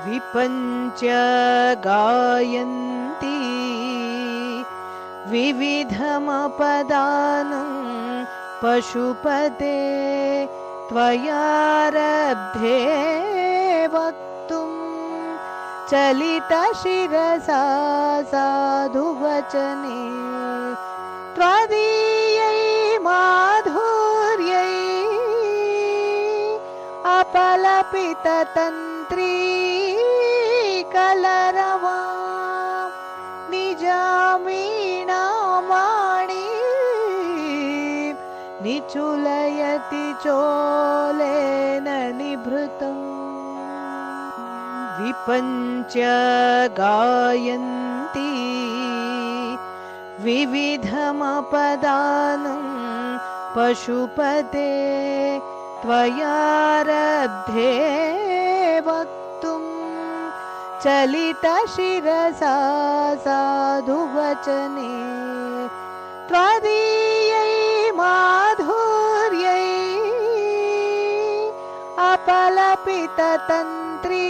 विपञ्च गायन्ति विविधमपदानं पशुपते त्वयारब्धे वक्तुं चलितशिरसा साधुवचने त्वदीयै माधुर्यै अपलपिततन्त्री कलरवा निजामीणामाणि निचुलयति चोलेन निभृतम् विपञ्च गायन्ति विविधमपदानं पशुपते त्वयारब्धे वक्तुं चलितशिरसा साधुवचने त्वदीयै माधुर्यै अपलपिततन्त्री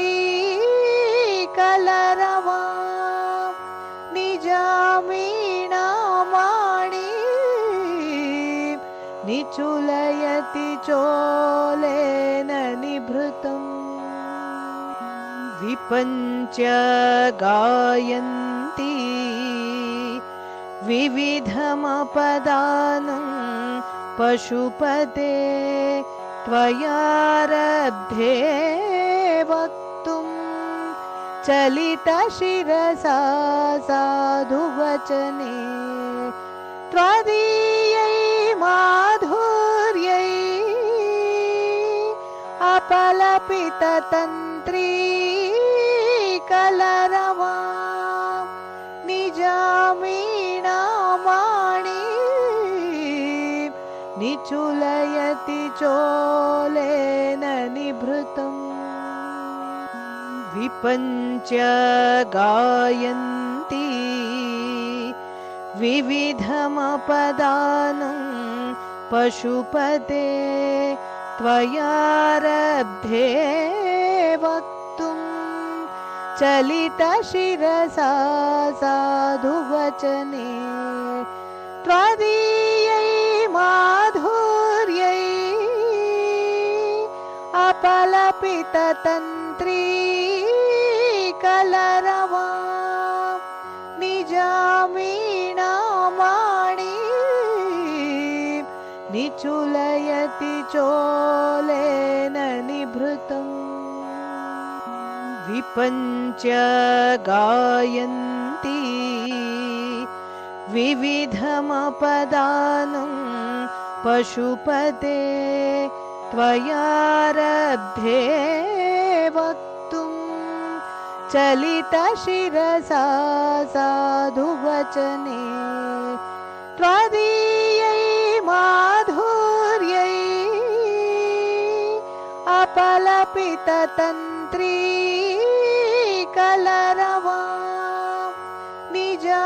कलरवा निजामीणामाणि निचुलयति चोलेन निभृतम् विपञ्च गायन्ति विविधमपदानं पशुपते त्वयारब्धे वक्तुं चलितशिरसा साधुवचने त्वदीयै माधुर्यै अपलपिततन्त्री कलरवा निजामीणामाणि निचुलयति चोलेन निभृतम् विपञ्च गायन्ति विविधमपदानं पशुपते त्वयारब्धे वक्तुं चलितशिरसा साधुवचने त्वदीयै माधुर्यै अपलपिततन्त्री कलरवा निजामीणामाणि निचुलयति चोलेन निभृतम् विपञ्च गायन्ति विविधमपदानं पशुपते त्वयारब्धे वक्तुं चलितशिरसा साधुवचने त्वदीयै माधुर्यै अपलपिततन्त्री कलरवा निजामीणामाणि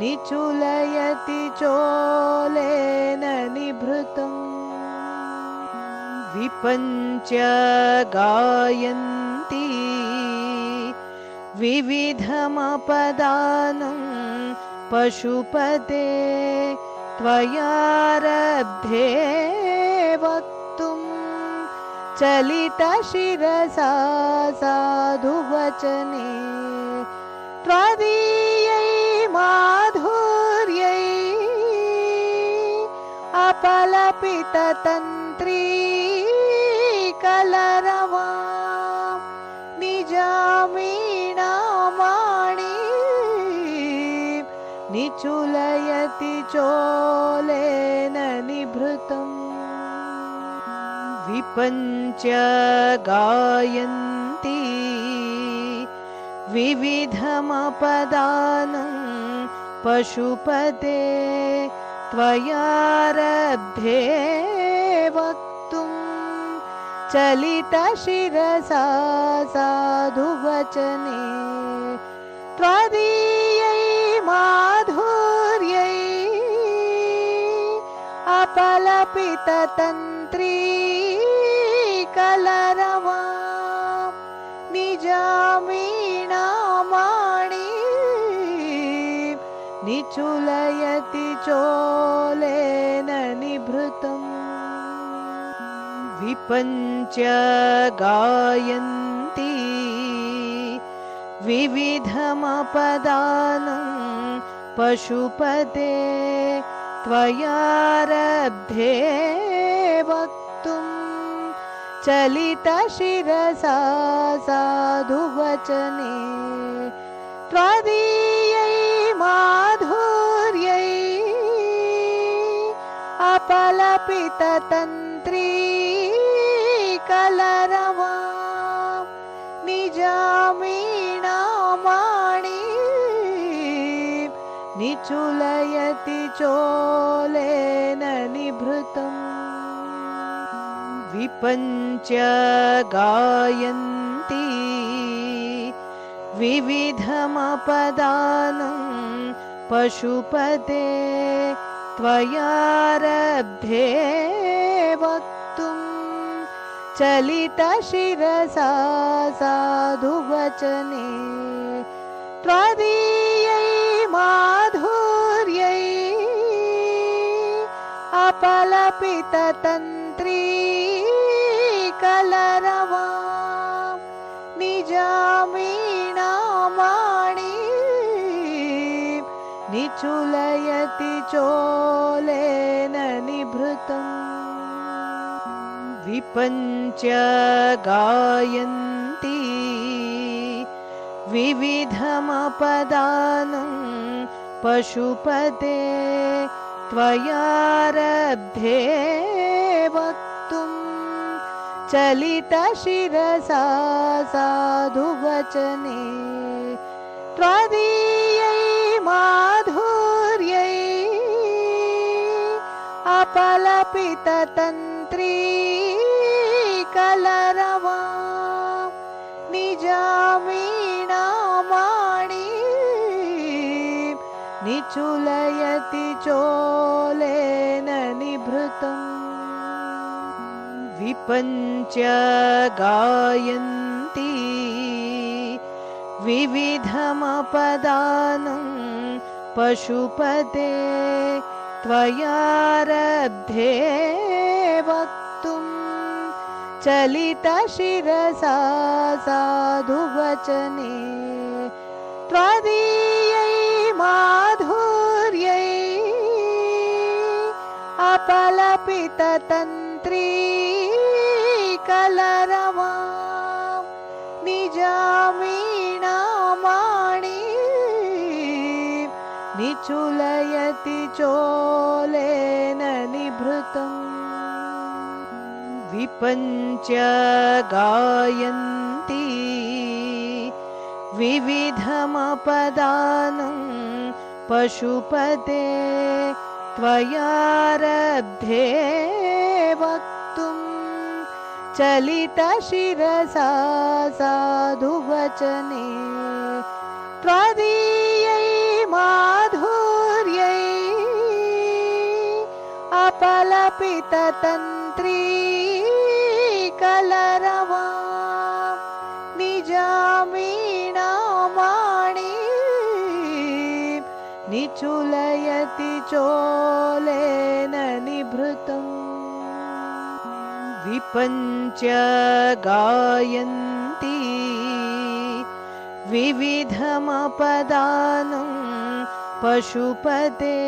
निचुलयति चोलेन निभृतम् विपञ्च गायन्ति विविधमपदानं पशुपते त्वयारब्धे वक्तुं चलितशिरसा साधुवचने त्वदीयै माधुर्यै अपलपिततन्त्री कलरवा निजामीणामाणि निचुलयति चोलेन निभृतम् विपञ्च गायन्ति विविधमपदानं पशुपते त्वयारब्धे वक्तुं चलितशिरसा साधुवचने त्वदीयै माधुर्यै अपलपिततन्त्री कलरवां निजामीणामाणिं निचुलयति चोलेन निभृतम् विपञ्च गायन्ति विविधमपदानं पशुपते त्वयारब्धे वक्तुं चलितशिरसा साधुवचने त्वदीयै माधुर्यै अपलपिततन्त्री कलरवां निजामीणामाणिं निचुलयति चोलेन निभृतम् विपञ्च गायन्ति विविधमपदानं पशुपते त्वयारब्धे वक्तुं चलितशिरसा साधुवचने त्वदीयै माधुर्यै अपलपिततन्त्री कलरवां निजामीणामाणिं निचुलयति चोलेन निभृतम् विपञ्च गायन्ति विविधमपदानं पशुपते त्वयारब्धे वक्तुं चलितशिरसा साधुवचने त्वदीयै माधुर्यै अपलपिततन्त्री कलरवां निजामीणामाणिं निचुलयति चोलेन निभृतम् विपञ्च गायन्ति विविधमपदानं पशुपते त्वयारब्धे वक्तुं चलितशिरसा साधुवचने त्वदीयै माधुर्यै अपलपिततन्त्री कलरवां निजामीणामाणिं निचुलयति चोलेन निभृतम् विपञ्च गायन्ति विविधमपदानं पशुपते त्वयारब्धे वक्तुं चलितशिरसा साधुवचने त्वदीयै माधुर्यै अपलपिततन्त्री कलरवां निजामीणामाणिं निचुलयति चोलेन निभृतम् विपञ्च गायन्ति विविधमपदानं पशुपते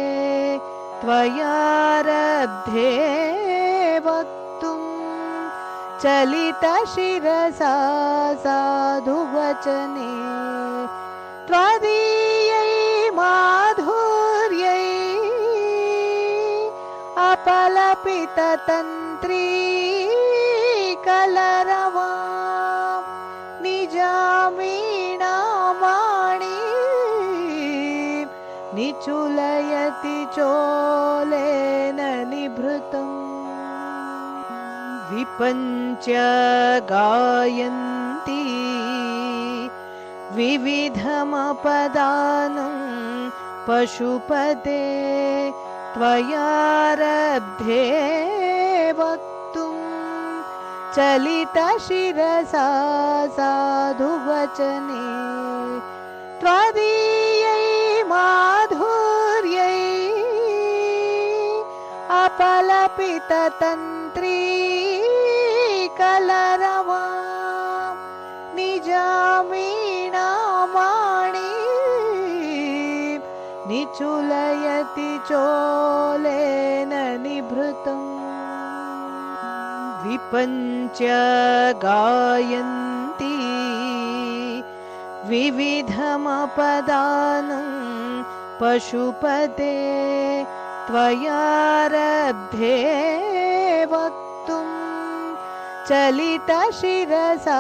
त्वयारब्धे वक्तुं चलितशिरसा साधुवचने त्वदीयै माधुर्यै अपलपिततन्त्री कलरवां निजामीणामाणिं निचुलयति चोलेन निभृतम् विपञ्च गायन्ति विविधमपदानं पशुपते त्वयारब्धे वक्तुं चलितशिरसा साधुवचने त्वदीयै माधुर्यै अपलपिततन्त्री कलरवा निजामीणामाणि निचुलयति चोलेन निभृतम् विपञ्च गायन्ति विविधमपदानं पशुपते त्वयारब्धे वक्तुं चलितशिरसा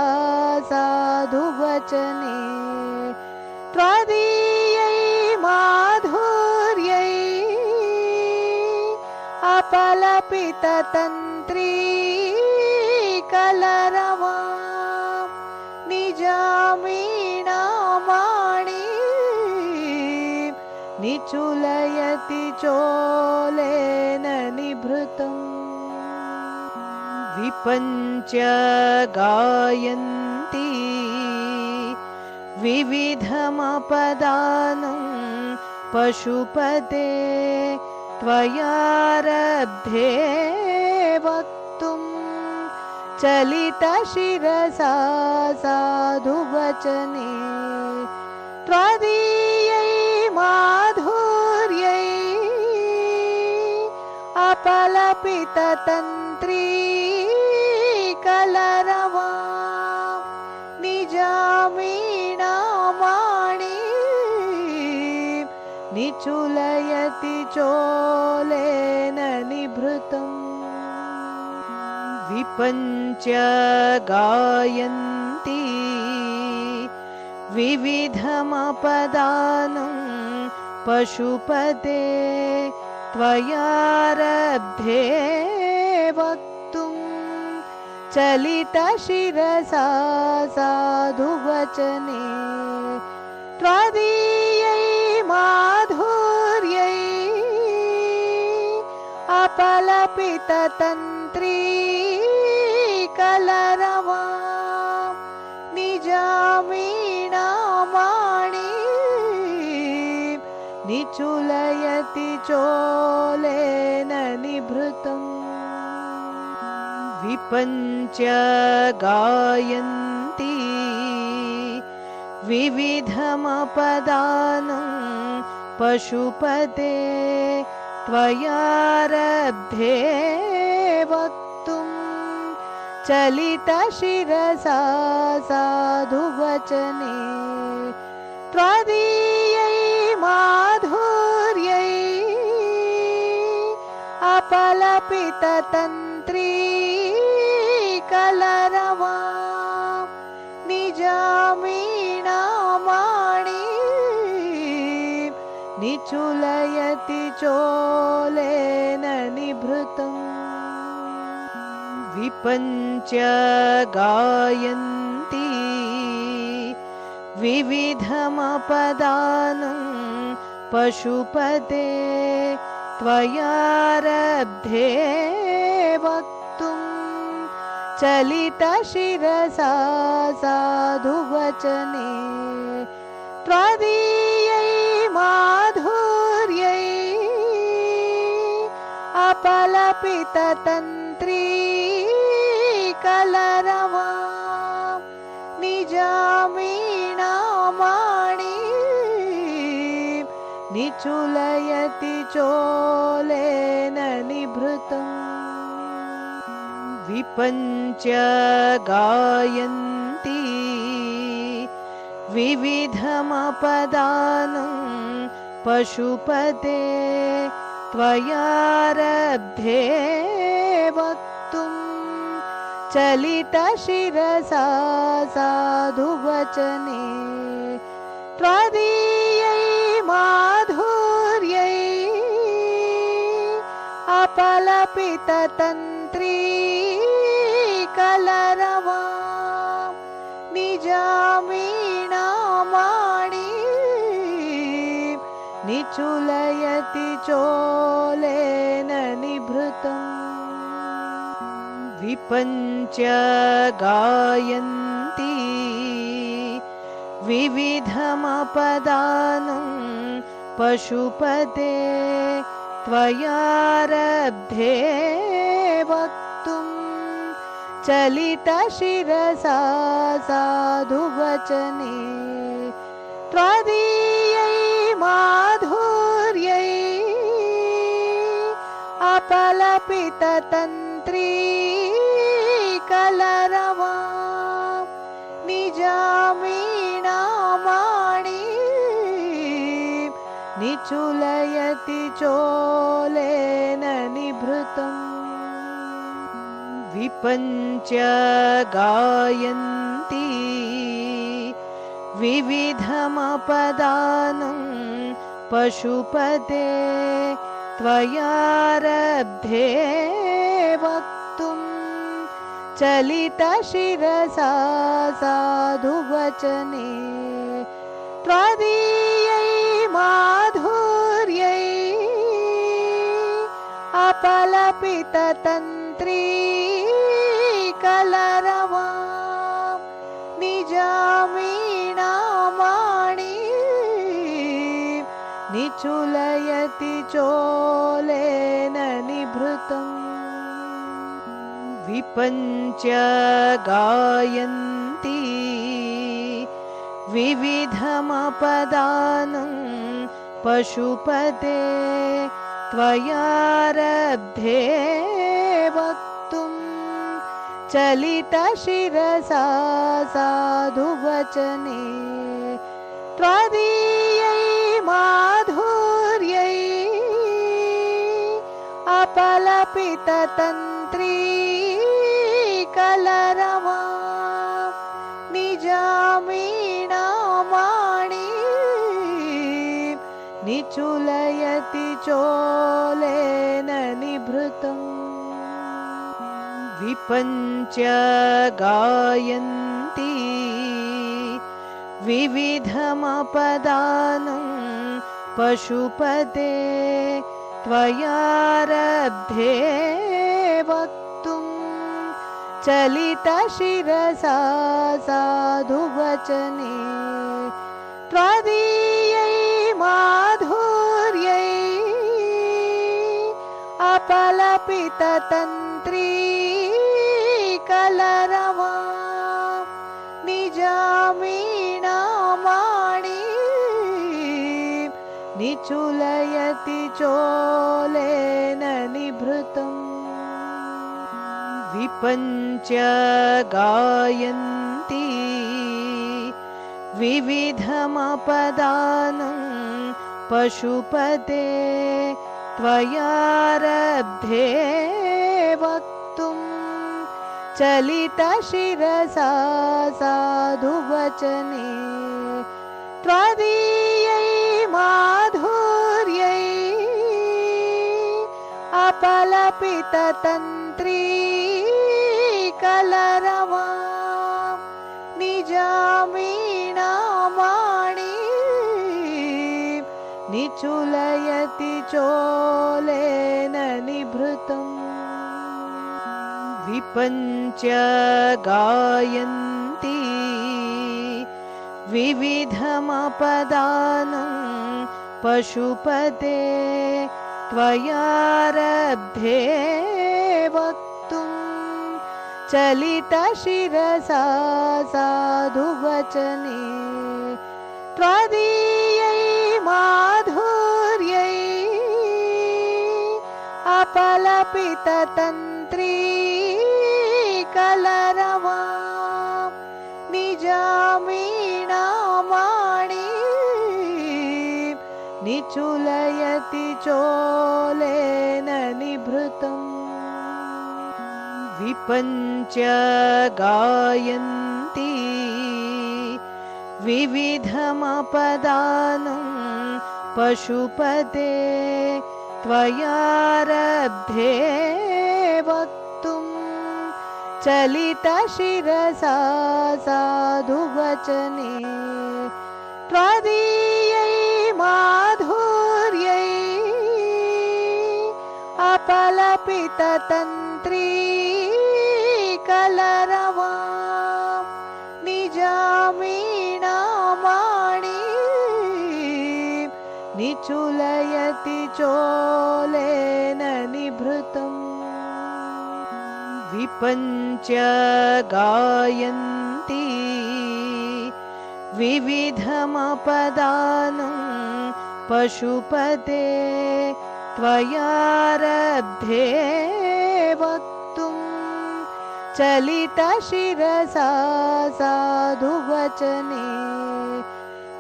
साधुवचने त्वदीयै माधुर्यै अपलपिततन्त्री कलरवा निजामीणामाणि निचुलयति चोलेन निभृतम् विपञ्च गायन्ति विविधमपदानं पशुपते त्वयारब्धे वक्तुं चलितशिरसा साधुवचने त्वदीयै माधुर्यै अपलपिततन्त्री कलरवा निजामीणामाणि निचुलयति चोलेन निभृतम् विपञ्च गायन्ति विविधमपदानं पशुपते त्वयारब्धे वक्तुं चलितशिरसा साधुवचने त्वदीयै माधुर्यै अपलपिततन्त्री कलरवा निजामीणामाणि निचुलयति चोलेन निभृतम् विपञ्च गायन्ति विविधमपदानं पशुपते त्वयारब्धे वक्तुं चलितशिरसा साधुवचने त्वदीयै माधुर्यै अपलपिततन्त्री कलरवा निजामीणामाणि निचुलयति चोलेन निभृतम् विपञ्च गायन्ति विविधमपदानं पशुपते त्वयारब्धे वक्तुं चलितशिरसा साधुवचने त्वदीयै माधुर्यै अपलपिततन्त्री कलरवा निजामीणामाणि निचुलयति चोलेन निभृतम् विपञ्च गायन्ति विविधमपदानं पशुपते त्वयारब्धे वक्तुं चलितशिरसा साधुवचने त्वदीयै माधुर्यै अपलपिततन्त्री कलरवा निजामीणामाणि निचुलयति चोलेन निभृतम् विपञ्च गायन्ति विविधमपदानं पशुपते त्वयारब्धे वक्तुं चलितशिरसा साधुवचने त्वदीयै माधुर्यै अपलपिततन्त्री कलरवां निजामीणामाणि निचुलयति चोलेन निभृतम् विपञ्च गायन्ति विविधमपदानं पशुपते त्वयारब्धे वक्तुं चलितशिरसा साधुवचने त्वदीयै माधुर्यै अपलपिततन्त्री कलरवां निजामीणामाणि निचुलयति चोलेन निभृतम् विपञ्च गायन्ति विविधमपदानं पशुपते त्वयारब्धे वक्तुं चलितशिरसा साधुवचने त्वदीयै माधुर्यै अपलपिततन्त्री कलरवां निजामीणामाणि निचुलयति चोलेन निभृतम् विपञ्च गायन्ति विविधमपदानं पशुपते त्वयारब्धे वक्तुं चलितशिरसा साधुवचने त्वदीयै माधुर्यै अपलपिततन्त्री कलरवां निजामीणामाणि निचुलयति चोलेन निभृतम् विपञ्च गायन्ति विविधमपदानं पशुपते त्वयारब्धे वक्तुं चलितशिरसा साधुवचने त्वदीयै माधुर्यै अपलपिततन्त्री कलरवां निजामीणामाणि निचुलयति चोलेन निभृतम् विपञ्च गायन्ति विविधमपदानं पशुपते त्वयारब्धे वक्तुं चलितशिरसा साधुवचने त्वदीयै माधुर्यै अपलपिततन्त्री कलरवां निजामीणामाणि निचुलयति चोलेन निभृतम् विपञ्च गायन्ति विविधमपदानं पशुपते त्वयारब्धे वक्तुं चलितशिरसा साधुवचने त्वदीयै माधुर्यै अपलपिततन्त्री कलरवां निजामीणामाणिं निचुलयति चोलेन निभृतम् विपञ्च गायन्ति विविधमपदानं पशुपते त्वयारब्धे वक्तुं चलितशिरसा साधुवचने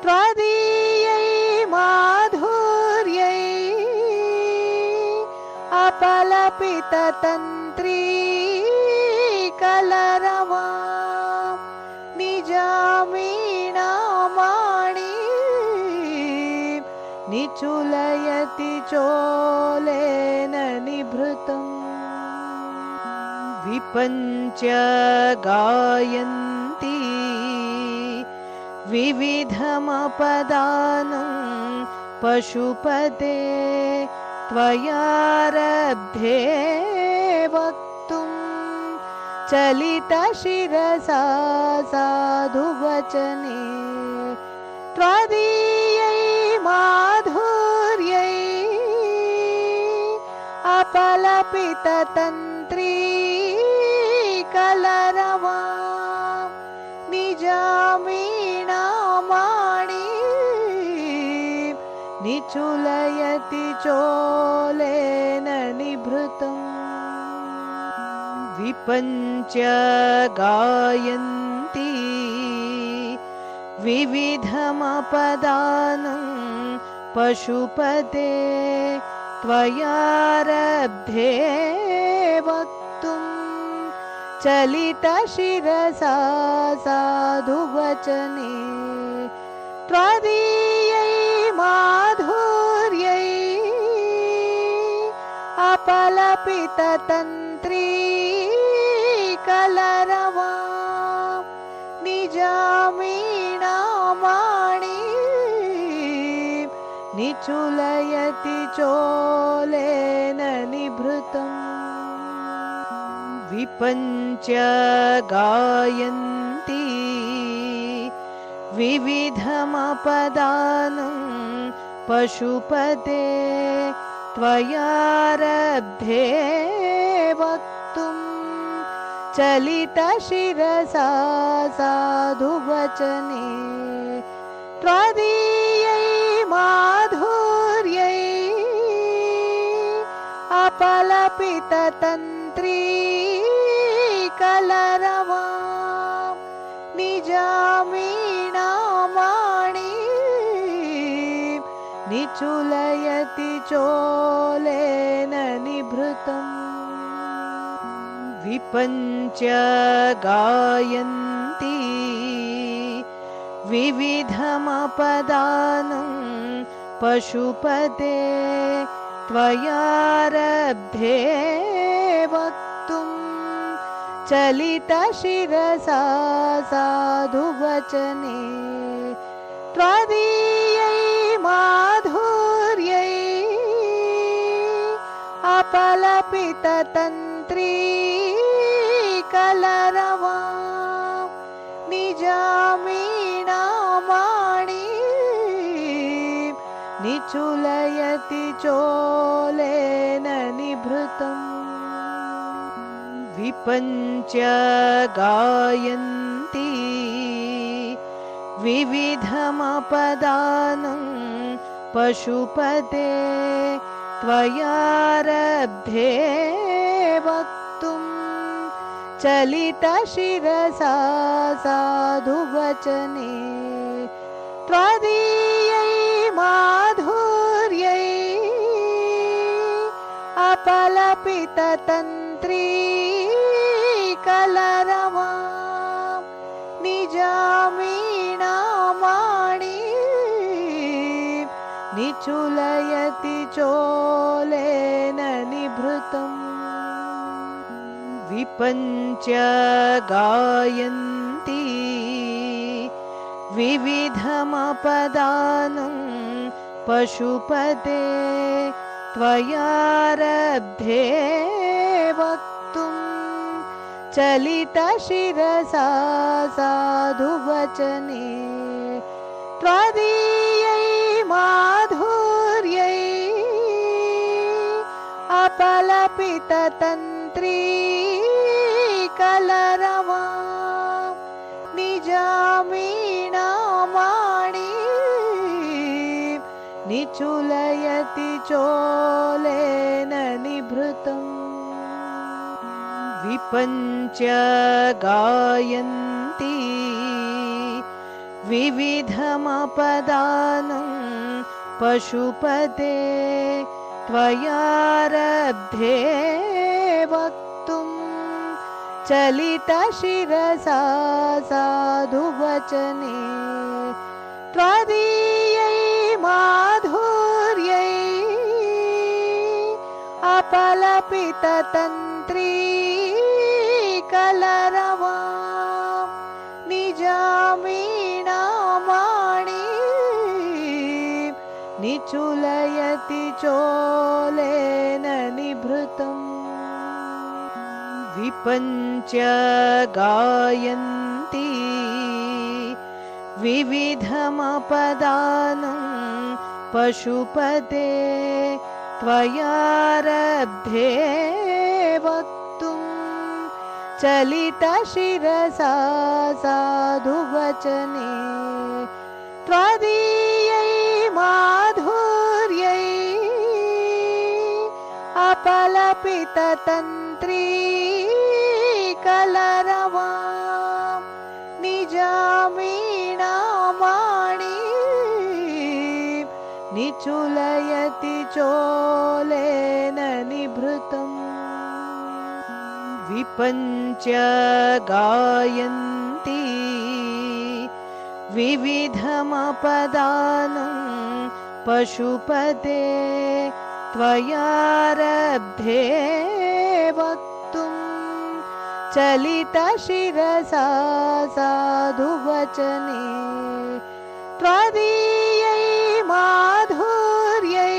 त्वदीयै माधुर्यै अपलपिततन्त्री कलरवां निजामीणामाणिं निचुलयति चोलेन निभृतम् विपञ्च गायन्ति विविधमपदानं पशुपते त्वयारब्धे वक्तुं चलितशिरसा साधुवचने त्वदीयै माधुर्यै अपलपिततन्त्री कलरवां निजामीणामाणिं निचुलयति चोलेन निभृतम् विपञ्च गायन्ति विविधमपदानं पशुपते त्वयारब्धे वक्तुं चलितशिरसा साधुवचने त्वदीयै माधुर्यै अपलपिततन्त्री कलरवां निजामीणामाणिं निचुलयति चोलेन निभृतम् विपञ्च गायन्ति विविधमपदानं पशुपते त्वयारब्धे वक्तुं चलितशिरसा साधुवचने त्वदीयै माधुर्यै अपलपिततन्त्री कलरवां निजामीणामाणिं निचुलयति चोलेन निभृतम् विपञ्च गायन्ति विविधमपदानं पशुपते त्वयारब्धे वक्तुं चलितशिरसा साधुवचने त्वदीयै माधुर्यै अपलपिततन्त्री कलरवां निजामीणामाणिं निचुलयति चोलेन निभृतम् विपञ्च गायन्ति विविधमपदानं पशुपते त्वयारब्धे वक्तुं चलितशिरसा साधुवचने त्वदीयै माधुर्यै अपलपिततन्त्री कलरवां निजामीणामाणिं निचुलयति चोलेन निभृतम् विपञ्च गायन्ति विविधमपदानं पशुपते त्वयारब्धे वक्तुं चलितशिरसा साधुवचने त्वदीयै माधुर्यै अपलपिततन्त्री कलरवा निजामीणामाणि निचुलयति चोलेन निभृतम् विपञ्च गायन्ति विविधमपदानं पशुपते त्वयारब्धे वक्तुं चलितशिरसा साधुवचने त्वदीयै माधुर्यै अपलपिततन्त्री कलरवा निजामीणामाणि निचुलयति चोलेन निभृतम् विपञ्च गायन्ति विविधमपदानं पशुपते त्वयारब्धे वक्तुं चलितशिरसा साधुवचने त्वदीयै माधुर्यै अपलपिततन्त्री कलरवा निजामीणामाणि निचुलयति चोलेन निभृतम् विपञ्च गायन्ति विविधमपदानं पशुपते त्वयारब्धे वक्तुं चलितशिरसा साधुवचने त्वदीयै माधुर्यै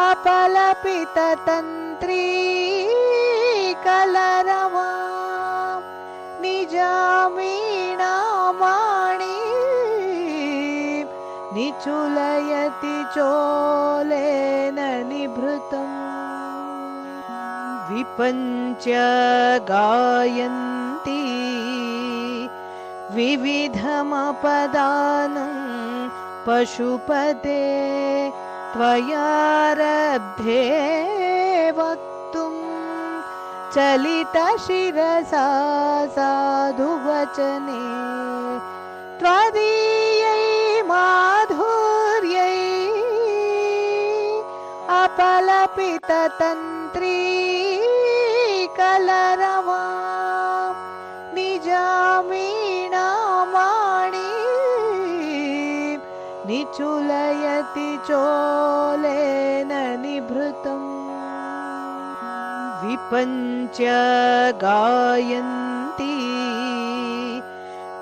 अपलपिततन्त्री कलरवा निजामीणामाणि निचुलयति चोलेन निभृतम् विपञ्च गायन्ति विविधमपदानं पशुपते त्वयारब्धे वक्तुं चलितशिरसा साधुवचने त्वदीयै माधुर्यै अपलपिततन्त्री कलरवा निजामीणामाणि निचुलयति चोलेन निभृतम् विपञ्च गायन्ति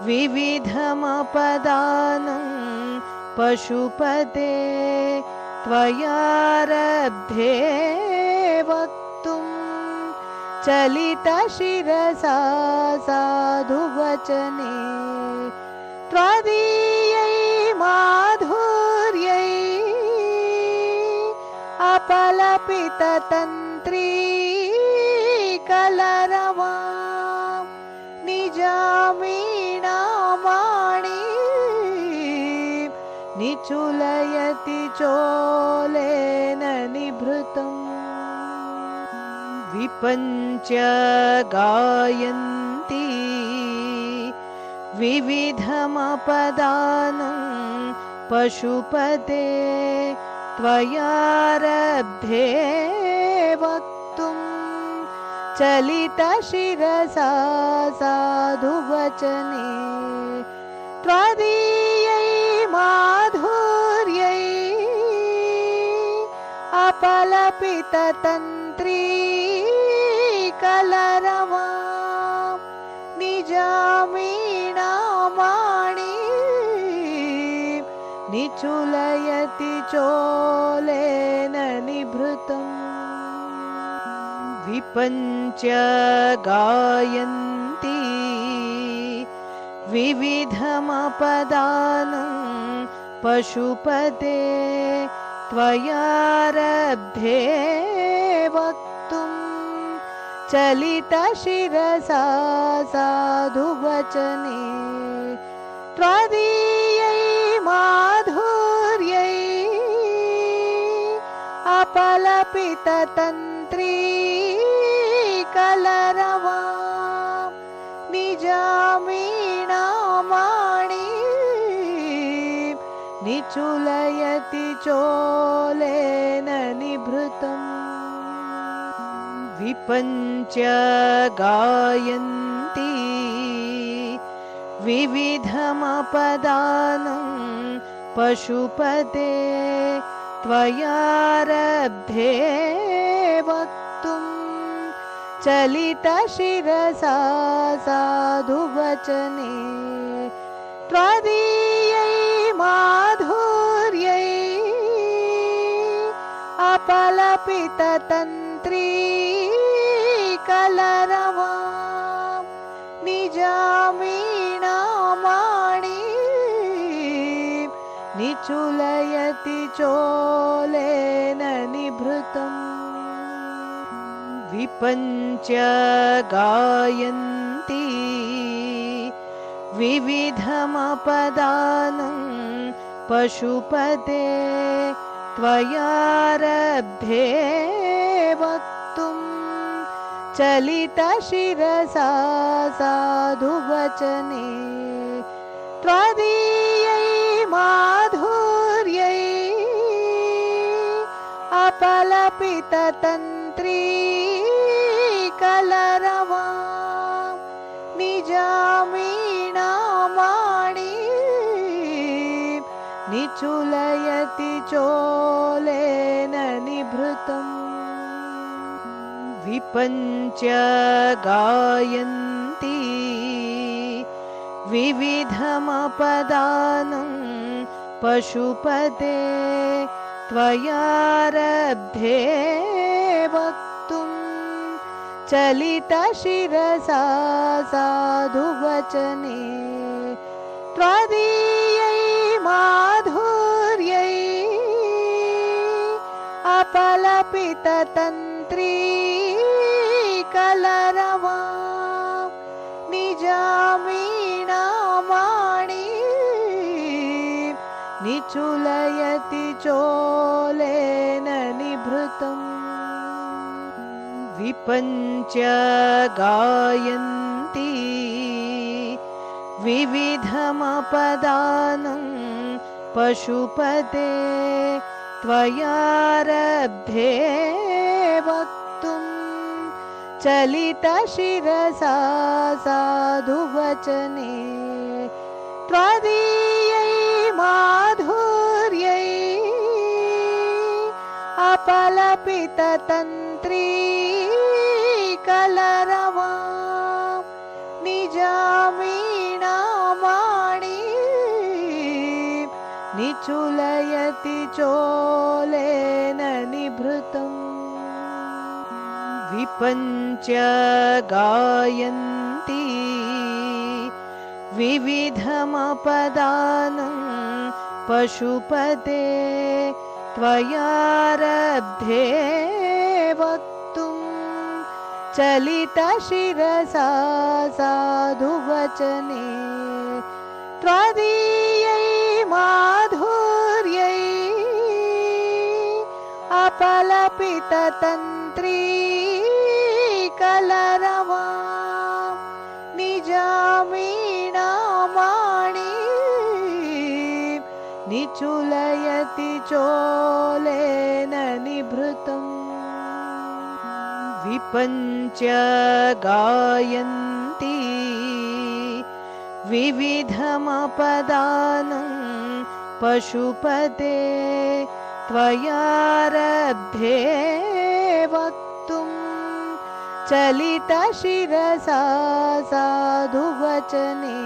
विविधमपदानं पशुपते त्वयारब्धे वक्तुं चलितशिरसा साधुवचने त्वदीयै माधुर्यै अपलपिततन्त्री कलरवा निजामीणामाणि निचुलयति चोलेन निभृतम् विपञ्च गायन्ति विविधमपदानं पशुपते त्वयारब्धे वक्तुं चलितशिरसा साधुवचने त्वदीयै माधुर्यै अपलपिततन्त्री कलरवा निजामीणामाणि निचुलयति चोलेन निभृतम् विपञ्च गायन्ति विविधमपदानं पशुपते त्वयारब्धे वक्तुं चलितशिरसा साधुवचने त्वदीयै माधुर्यै अपलपिततन्त्री कलरवां निजामीणामाणि निचुलयति चोलेन निभृतम् विपञ्च गायन्ति विविधमपदानं पशुपते त्वयारब्धे वक्तुं चलितशिरसा साधुवचने त्वदीयै माधुर्यै अपलपिततन्त्री कलरवां निजामीणामाणि निचुलयति चोलेन निभृतम् विपञ्च गायन्ति विविधमपदानं पशुपते त्वयारब्धे वक्तुं चलितशिरसा साधुवचने त्वदीयै माधुर्यै अपलपिततन्त्री कलरवां निजामीणामाणि निचुलयति चोलेन निभृतम् विपञ्च गायन्ति विविधमपदानं पशुपते त्वयारब्धे वक्तुं चलितशिरसा साधुवचने त्वदीयै माधुर्यै अपलपिततन्त्री कलरवां निजामीणामाणि निचुलयति चोलेन निभृतम् विपञ्च गायन्ति विविधमपदानं पशुपते त्वयारब्धे वक्तुं चलितशिरसा साधुवचने त्वदीयै माधुर्यै अपलपिततन्त्री कलरवां निजामीणामाणि निचुलयति चोलेन निभृतम् विपञ्च गायन्ति विविधमपदानं पशुपते त्वयारब्धे वक्तुं चलितशिरसा साधुवचने त्वदीयै माधुर्यै अपलपिततन्त्री कलरवां निजामीणामाणि निचुलयति चोलेन निभृतम् विपञ्च गायन्ति विविधमपदानं पशुपते त्वयारब्धे वक्तुं चलितशिरसा साधुवचने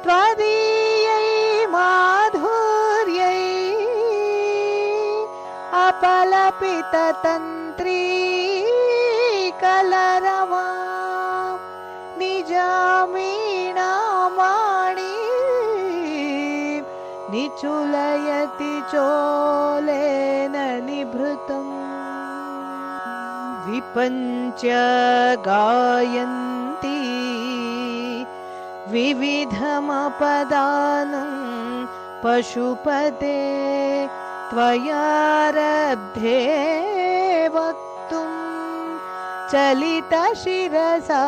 त्वदीयै माधुर्यै अपलपिततन्त्री कलरवा निजामीणामाणि निचुलयति चोलेन निभृतम् विपञ्च गायन्ति विविधमपदानं पशुपते त्वयारब्धे वक्तुं चलितशिरसा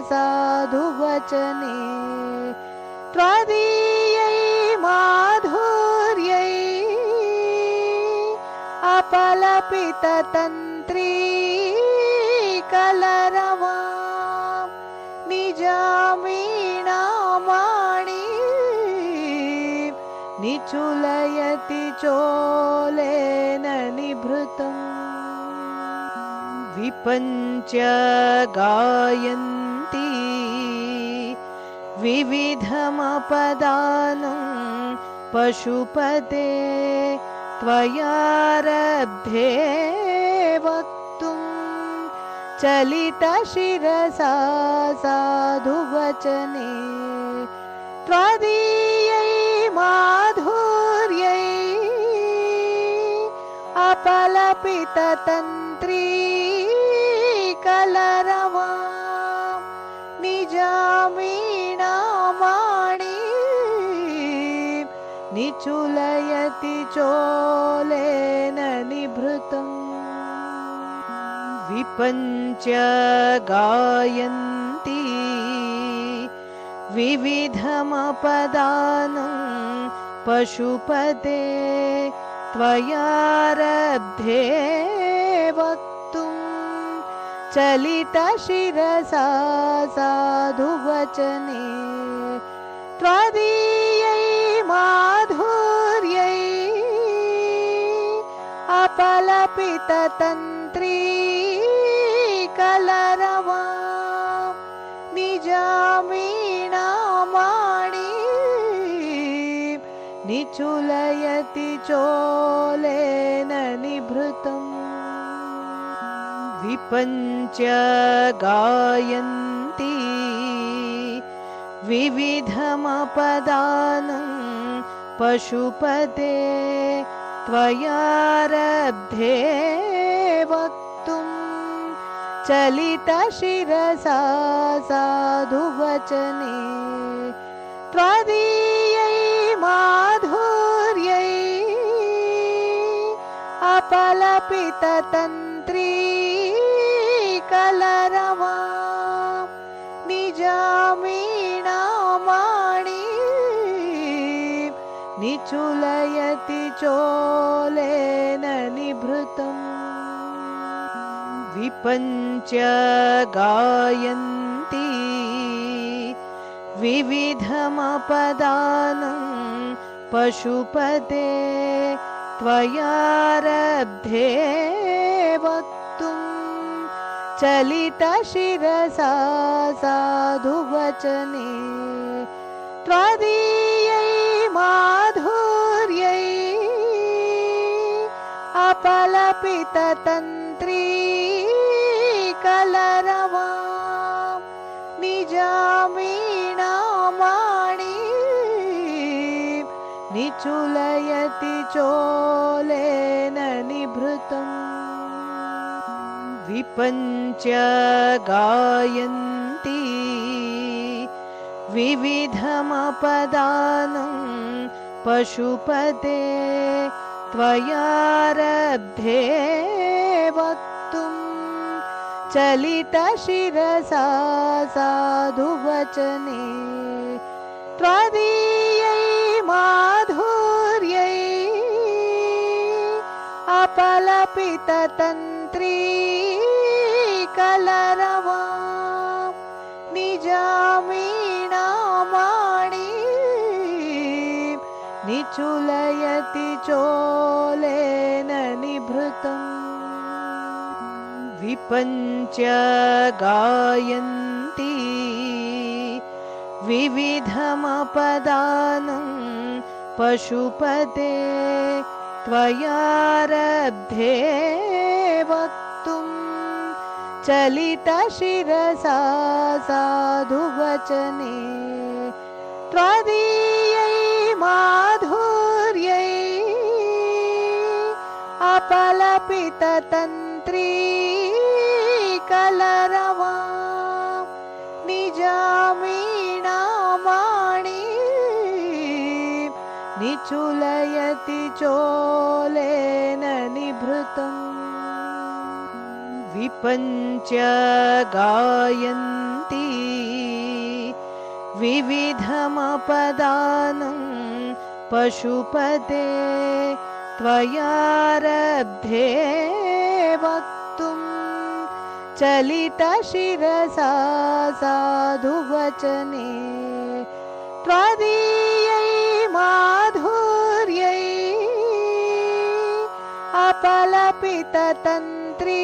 साधुवचने त्वदीयै माधुर्यै अपलपिततन्त्री कलरवा निजामीणामाणि निचुलयति चोलेन निभृतम् विपञ्च गायन्ति विविधमपदानं पशुपते त्वयारब्धे वक्तुं चलितशिरसा साधुवचने त्वदीयै माधुर्यै अपलपिततन्त्री कलरवा निजामीणामाणि निचुलयति चोलेन निभृतम् विपञ्च गायन्ति विविधमपदानं पशुपते त्वयारब्धे वक्तुं चलितशिरसा साधुवचने त्वदीयै माधुर्यै अपलपिततन्त्री कलरवा निजामीणामाणि निचुलयति चोलेन निभृतम् विपञ्च गायन्ति विविधमपदानं पशुपते त्वयारब्धे वक्तुं चलितशिरसा साधुवचने त्वदीयै माधुर्यै अपलपिततन्त्री कलरवा निजामीणामाणि निचुलयति चोलेन निभृतम् विपञ्च गायन्ति विविधमपदानं पशुपते त्वयारब्धे वक्तुं चलितशिरसा साधुवचने त्वदीयै माधुर्यै अपलपिततन्त्री कलरवा निजामीणामाणि निचुलयति चोलेन निभृतम् विपञ्च गायन्ति विविधमपदानं पशुपते त्वयारब्धे वक्तुं चलितशिरसा साधुवचने त्वदीयै माधुर्यै अपलपिततन्त्री कलरवा निजामीणामाणि निचुलयति चोलेन निभृतम् विपञ्च गायन्ति विविधमपदानं पशुपते त्वयारब्धे वक्तुं चलितशिरसा साधुवचने त्वदीयै माधुर्यै अपलपिततन्त्री कलरवां निजामीणामाणि निचुलयति चोलेन निभृतम् विपञ्च गायन्ति विविधमपदानं पशुपते त्वयारब्धे वक्तुं चलितशिरसा साधुवचने त्वदीयै माधुर्यै अपलपिततन्त्री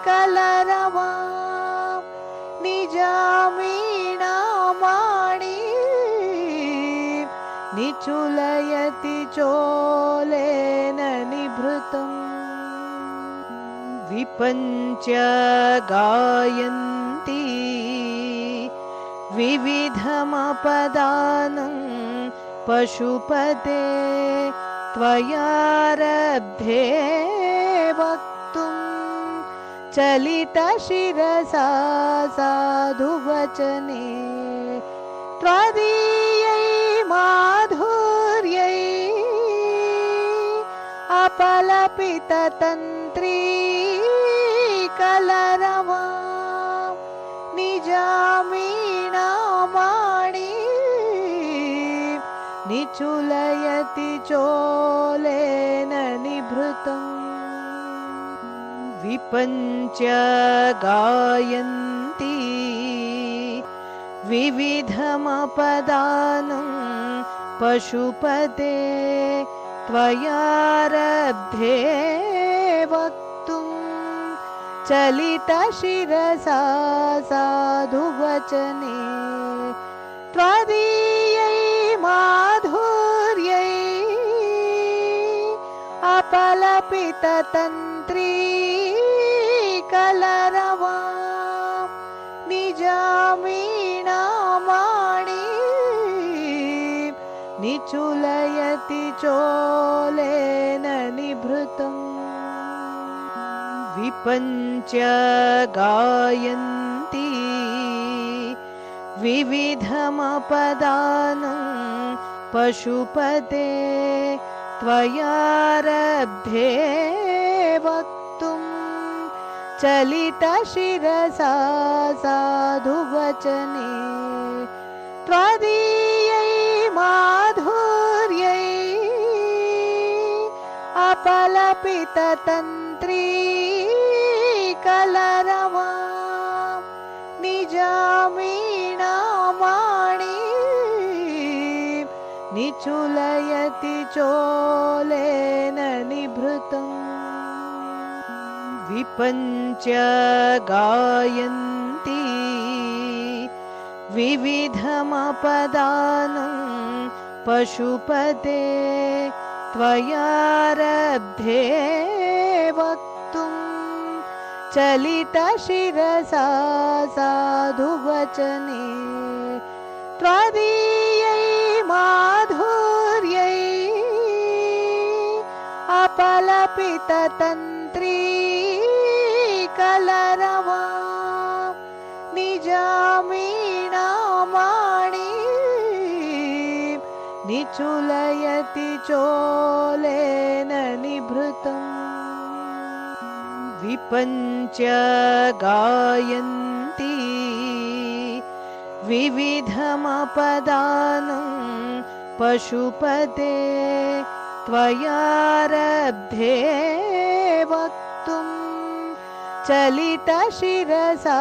कलरवां निजामीणामाणि निचुलयति चोलेन निभृतम् विपञ्च गायन्ति विविधमपदानं पशुपते त्वयारब्धे वक्तुं चलितशिरसा साधुवचने त्वदीयै माधुर्यै अपलपिततन्त्री कलरवां निजामीणामाणि निचुलयति चोलेन निभृतम् विपञ्च गायन्ति विविधमपदानं पशुपते त्वयारब्धे वक्तुं चलितशिरसा साधुवचने त्वदीयै माधुर्यै अपलपिततन्त्री कलरवां निजामीणामाणि निचुलयति चोलेन निभृतम् विपञ्च गायन्ति विविधमपदानं पशुपते त्वयारब्धे वक्तुं चलितशिरसा साधुवचने त्वदीयै माधुर्यै अपलपिततन्त्री कलरवां निजामीणामाणि निचुलयति चोलेन निभृतम् विपञ्च गायन्ति विविधमपदानं पशुपते त्वयारब्धे वक्तुं चलितशिरसा साधुवचने त्वदीयै माधुर्यै अपलपिततन्त्री कलरवां निजामीणामाणि निचुलयति चोलेन निभृतम् विपञ्च गायन्ति विविधमपदानं पशुपते त्वयारब्धे वक्तुं चलितशिरसा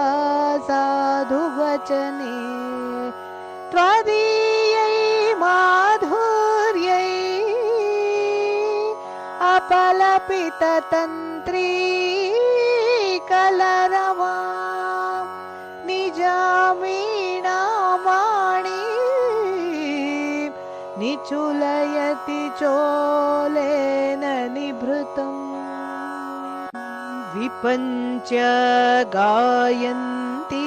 साधुवचने त्वदीयै माधुर्यै अपलपिततन्त्री कलरवां निजामीणामाणि निचुलयति चोलेन निभृतम् विपञ्च गायन्ति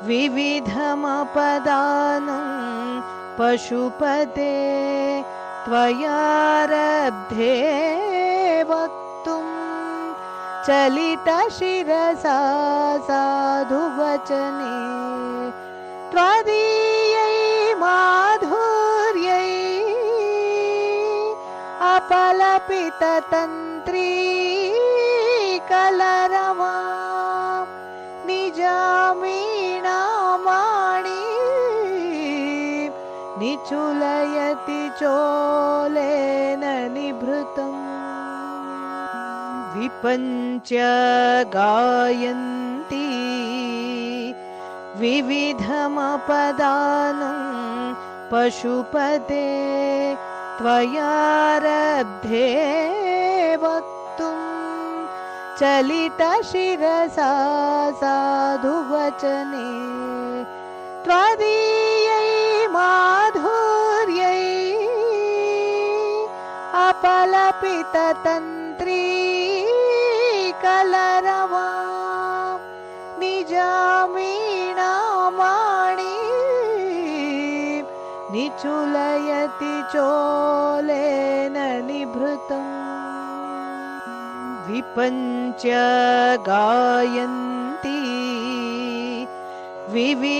विविधमपदानं पशुपते त्वयारब्धे वक्तुं चलितशिरसा साधुवचने त्वदीयै माधुर्यै अपलपिततन्त्री कलरवां निजामीणामाणि निचुलयति चोलेन निभृतम् विपञ्च गायन्ति विविधमपदानं पशुपते त्वयारब्धे वक्तुं चलितशिरसा साधुवचने त्वदीयै माधुर्यै अपलपिततन्त्री कलरवां निजामीणामाणि निचुलयति चोलेन निभृतम् विपञ्च गायन्ति विविधमपदानं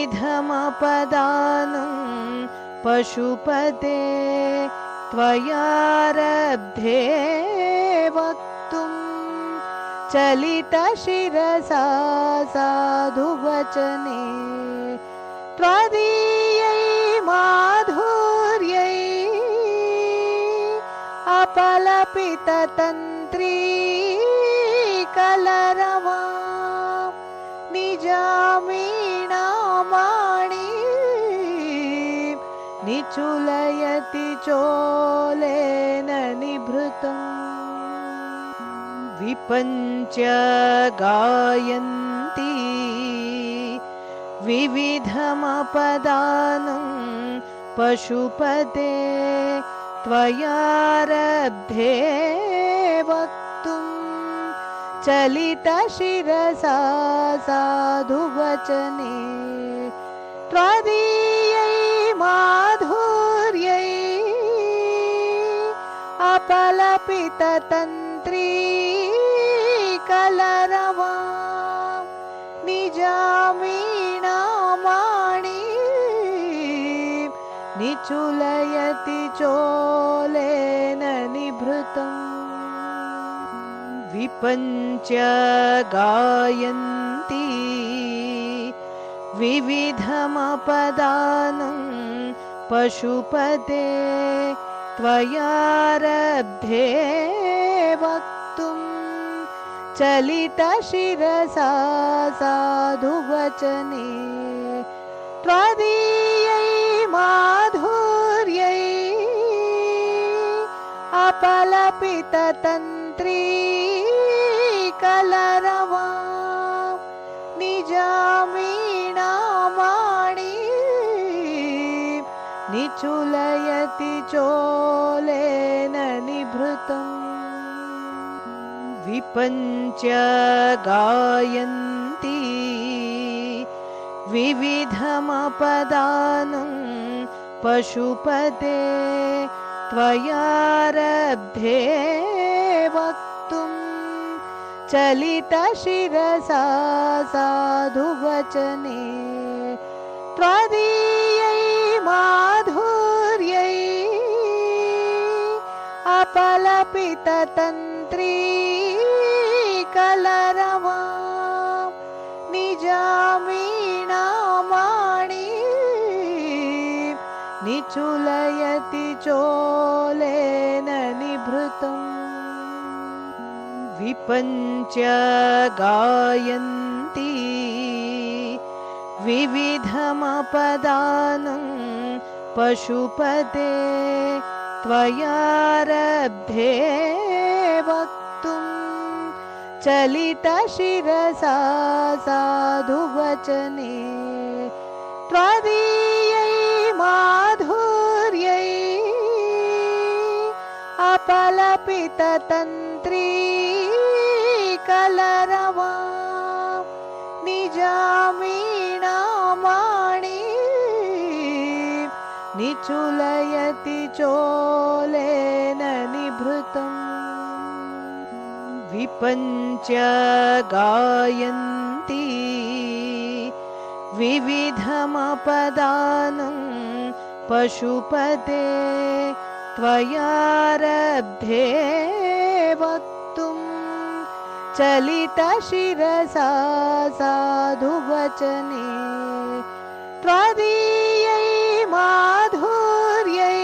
पशुपते त्वयारब्धे वक्तुं चलितशिरसा साधुवचने त्वदीयै माधुर्यै अपलपिततन्त्री कलरवां निजामीणामाणि निचुलयति चोलेन निभृतम् विपञ्च गायन्ति विविधमपदानं पशुपते त्वयारब्धे वक्तुं चलितशिरसा साधुवचने त्वदीयै माधुर्यै अपलपिततन्त्री कलरवां निजामीणामाणि निचुलयति चोलेन निभृतम् विपञ्च गायन्ति विविधमपदानं पशुपते त्वयारब्धे वक्तुं चलितशिरसा साधुवचने त्वदीयै माधुर्यै अपलपिततन्त्री कलरवां निजामीणामाणि निचुलयति चोलेन निभृतम् विपञ्च गायन्ति विविधमपदानं पशुपते त्वयारब्धे वक्तुं चलितशिरसा साधुवचने त्वदीयै माधुर्यै अपलपिततन्त्री कलरवां निजामीणामाणि निचुलयति चोलेन निभृतम् विपञ्च गायन्ति विविधमपदानं पशुपते त्वयारब्धे वक्तुं चलितशिरसा साधुवचने त्वदीयै माधुर्यै अपलपिततन्त्री कलरवा निजामीणामाणि निचुलयति चोलेन निभृतम् विपञ्च गायन्ति विविधमपदानं पशुपते त्वयारब्धे वक्तुं चलितशिरसा साधुवचने त्वदीयै माधुर्यै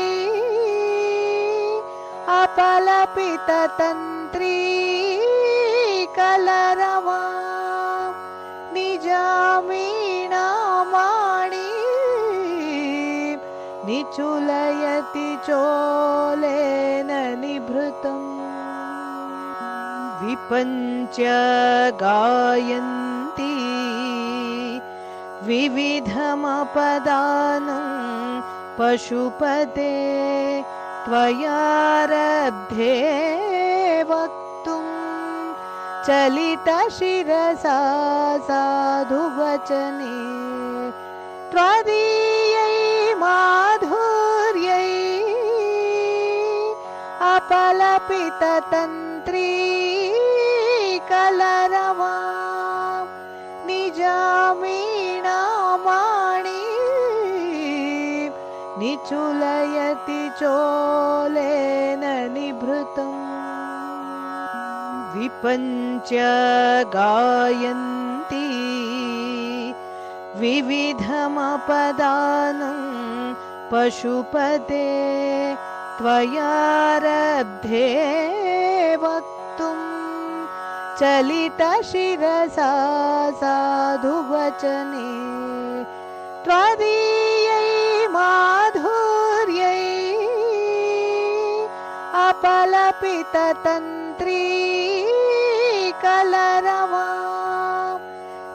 अपलपिततन्त्री कलरवा निजामीणामाणि निचुलयति चोलेन निभृतम् विपञ्च गायन्ति विविधमपदानं पशुपते त्वयारब्धे वक्तुं चलितशिरसा साधुवचने त्वदीयै माधुर्यै अपलपिततन्त्री कलरवा निजामीणामाणि निचुलयति चोलेन निभृतम् विपञ्च गायन्ति विविधमपदानं पशुपते त्वयारब्धे वक्तुं चलितशिरसा साधुवचने त्वदीयै माधुर्यै अपलपिततन्त्री कलरवा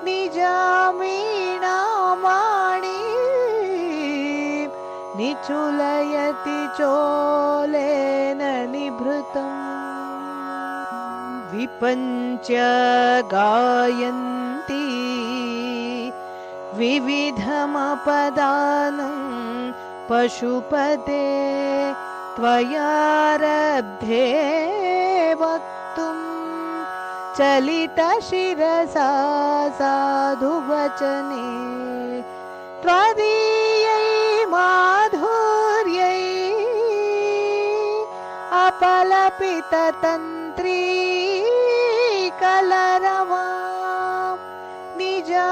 निजामीणामाणि निचुलयति चोलेन निभृतम् विपञ्च गायन्ति विविधमपदानं पशुपते त्वयारब्धे वक्तुं चलितशिरसा साधुवचने त्वदीयै माधुर्यै अपलपिततन्त्री कलरवा निजामीणामाणि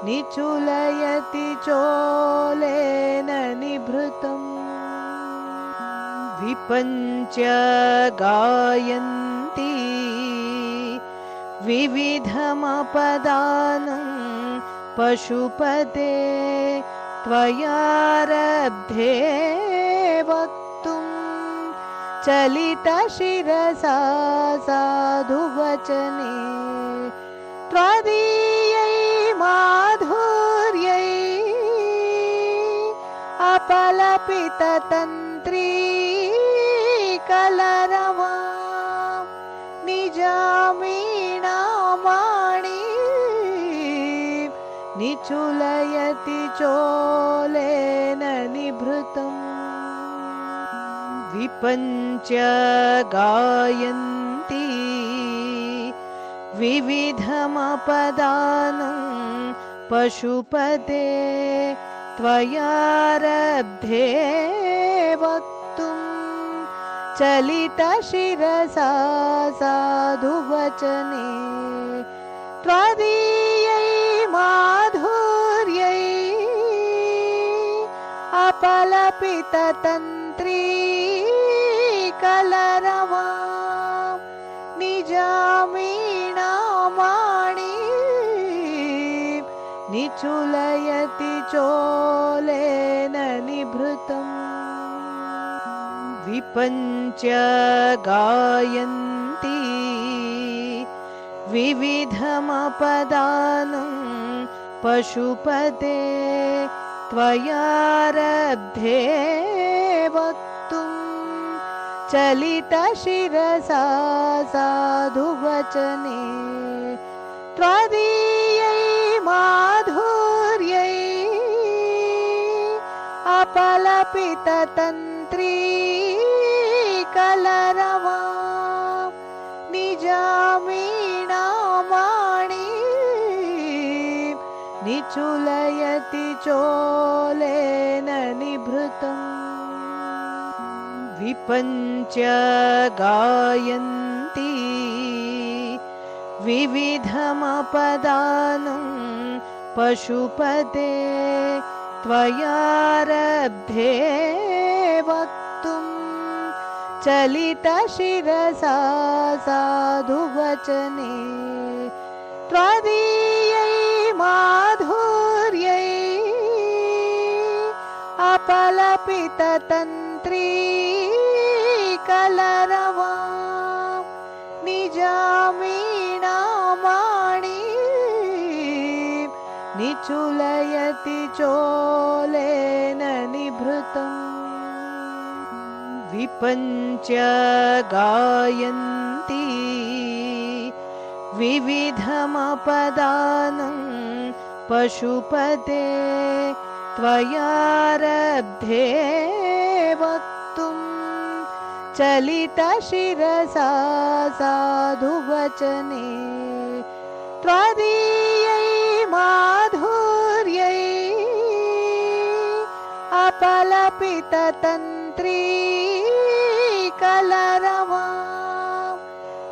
निचुलयति चोलेन निभृतम् विपञ्च गायन्ति विविधमपदानं पशुपते त्वयारब्धे वक्तुं चलितशिरसा साधुवचने त्वदीयै माधुर्यै अपलपिततन्त्री कलरवा निजामीणामाणि निचुलयति चोलेन निभृतम् विपञ्च गायन्ति विविधमपदानं पशुपते त्वयारब्धे वक्तुं चलितशिरसा साधुवचने त्वदीयै माधुर्यै अपलपिततन्त्री कलरवा निजामीणामाणि निचुलयति चोलेन निभृतम् विपञ्च गायन्ति विविधमपदानं पशुपते त्वयारब्धे वक्तुं चलितशिरसा साधुवचने त्वदीयै माधुर्यै अपलपिततन्त्री कलरवां निजामीणामाणि निचुलयति चोलेन निभृतम् विपञ्च गायन्ति विविधमपदानं पशुपते त्वयारब्धे वक्तुं चलितशिरसा साधुवचने त्वदीयै माधुर्यै अपलपिततन्त्री कलरवां निजामीणामाणि निचुलयति चोलेन निभृतम् विपञ्च गायन्ति विविधमपदानं पशुपते त्वयारब्धे वक्तुं चलितशिरसा साधुवचने त्वदीयै माधुर्यै अपलपिततन्त्री कलरवां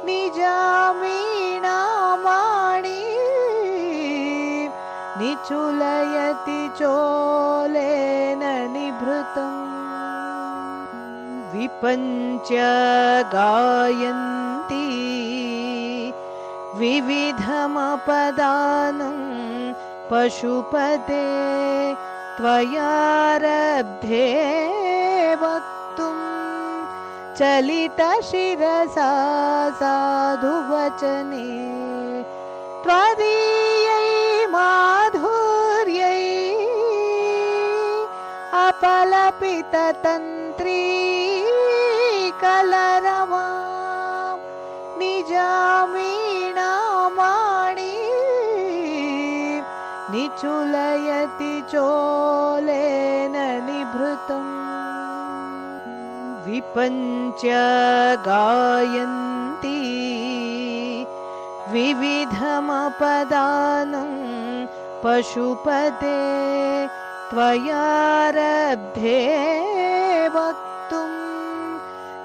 निजामीणामाणि निचुलयति चोलेन निभृतम् विपञ्च गायन्ति विविधमपदानं पशुपते त्वयारब्धे वक्तुं चलितशिरसा साधुवचने त्वदीयै माधुर्यै अपलपिततन्त्री कलरवां निजामीणामाणि निचुलयति चोलेन निभृतम् विपञ्च गायन्ति विविधमपदानं पशुपते त्वयारब्धे वक्तुं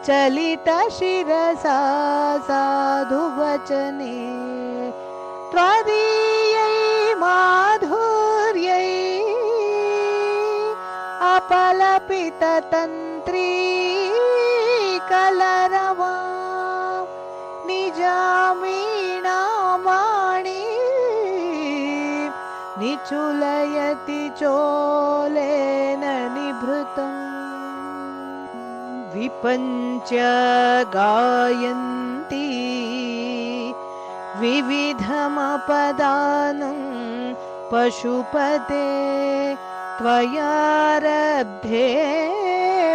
चलितशिरसा साधुवचने त्वदीयै माधुर्यै अपलपिततन्त्री कलरवां निजामीणामाणि निचुलयति चोलेन निभृतम् विपञ्च गायन्ति विविधमपदानं पशुपते त्वयारब्धे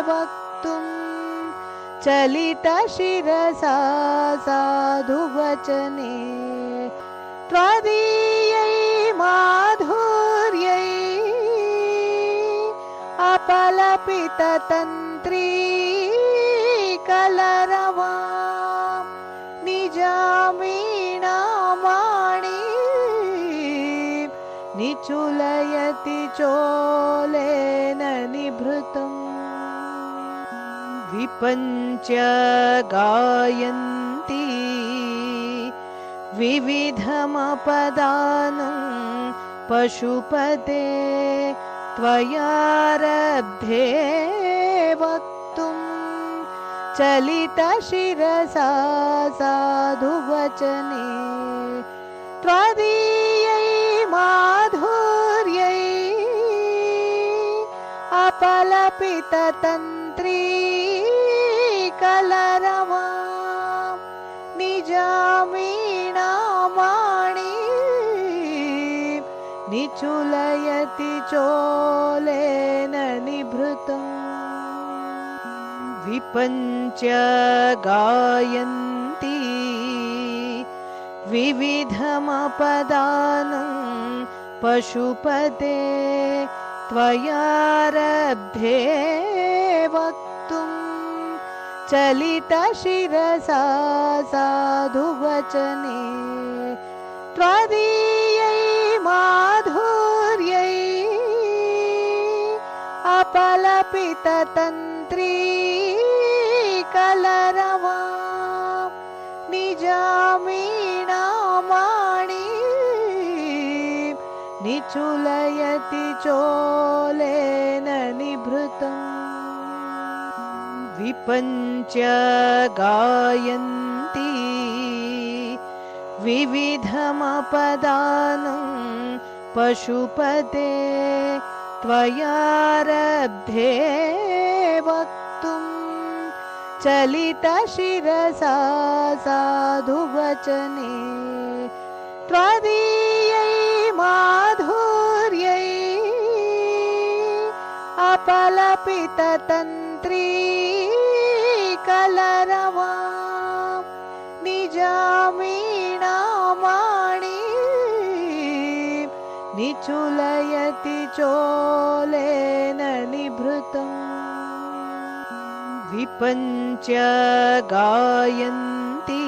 वक्तुं चलितशिरसा साधुवचने त्वदीयै माधुर्यै अपलपिततन्त्री कलरवां निजामीणामाणि निचुलयति चोलेन निभृतम् विपञ्च गायन्ति विविधमपदानं पशुपते त्वयारब्धे वक्तुं चलितशिरसा साधुवचने त्वदीयै माधुर्यै अपलपिततन्त्री कलरवां निजामीणामाणि निचुलयति चोलेन निभृतम् विपञ्च गायन्ति विविधमपदानं पशुपते त्वयारब्धे वक्तुं चलितशिरसा साधुवचने त्वदीयै माधुर्यै अपलपिततन्त्री कलरवां निजामीणामाणि निचुलयति चोलेन निभृतम् विपञ्च गायन्ति विविधमपदानं पशुपते त्वयारब्धे वक्तुं चलितशिरसा साधुवचने त्वदीयै माधुर्यै अपलपिततन्त्री कलरवां निजामीणामाणि निचुलयति चोलेन निभृतम् विपञ्च गायन्ति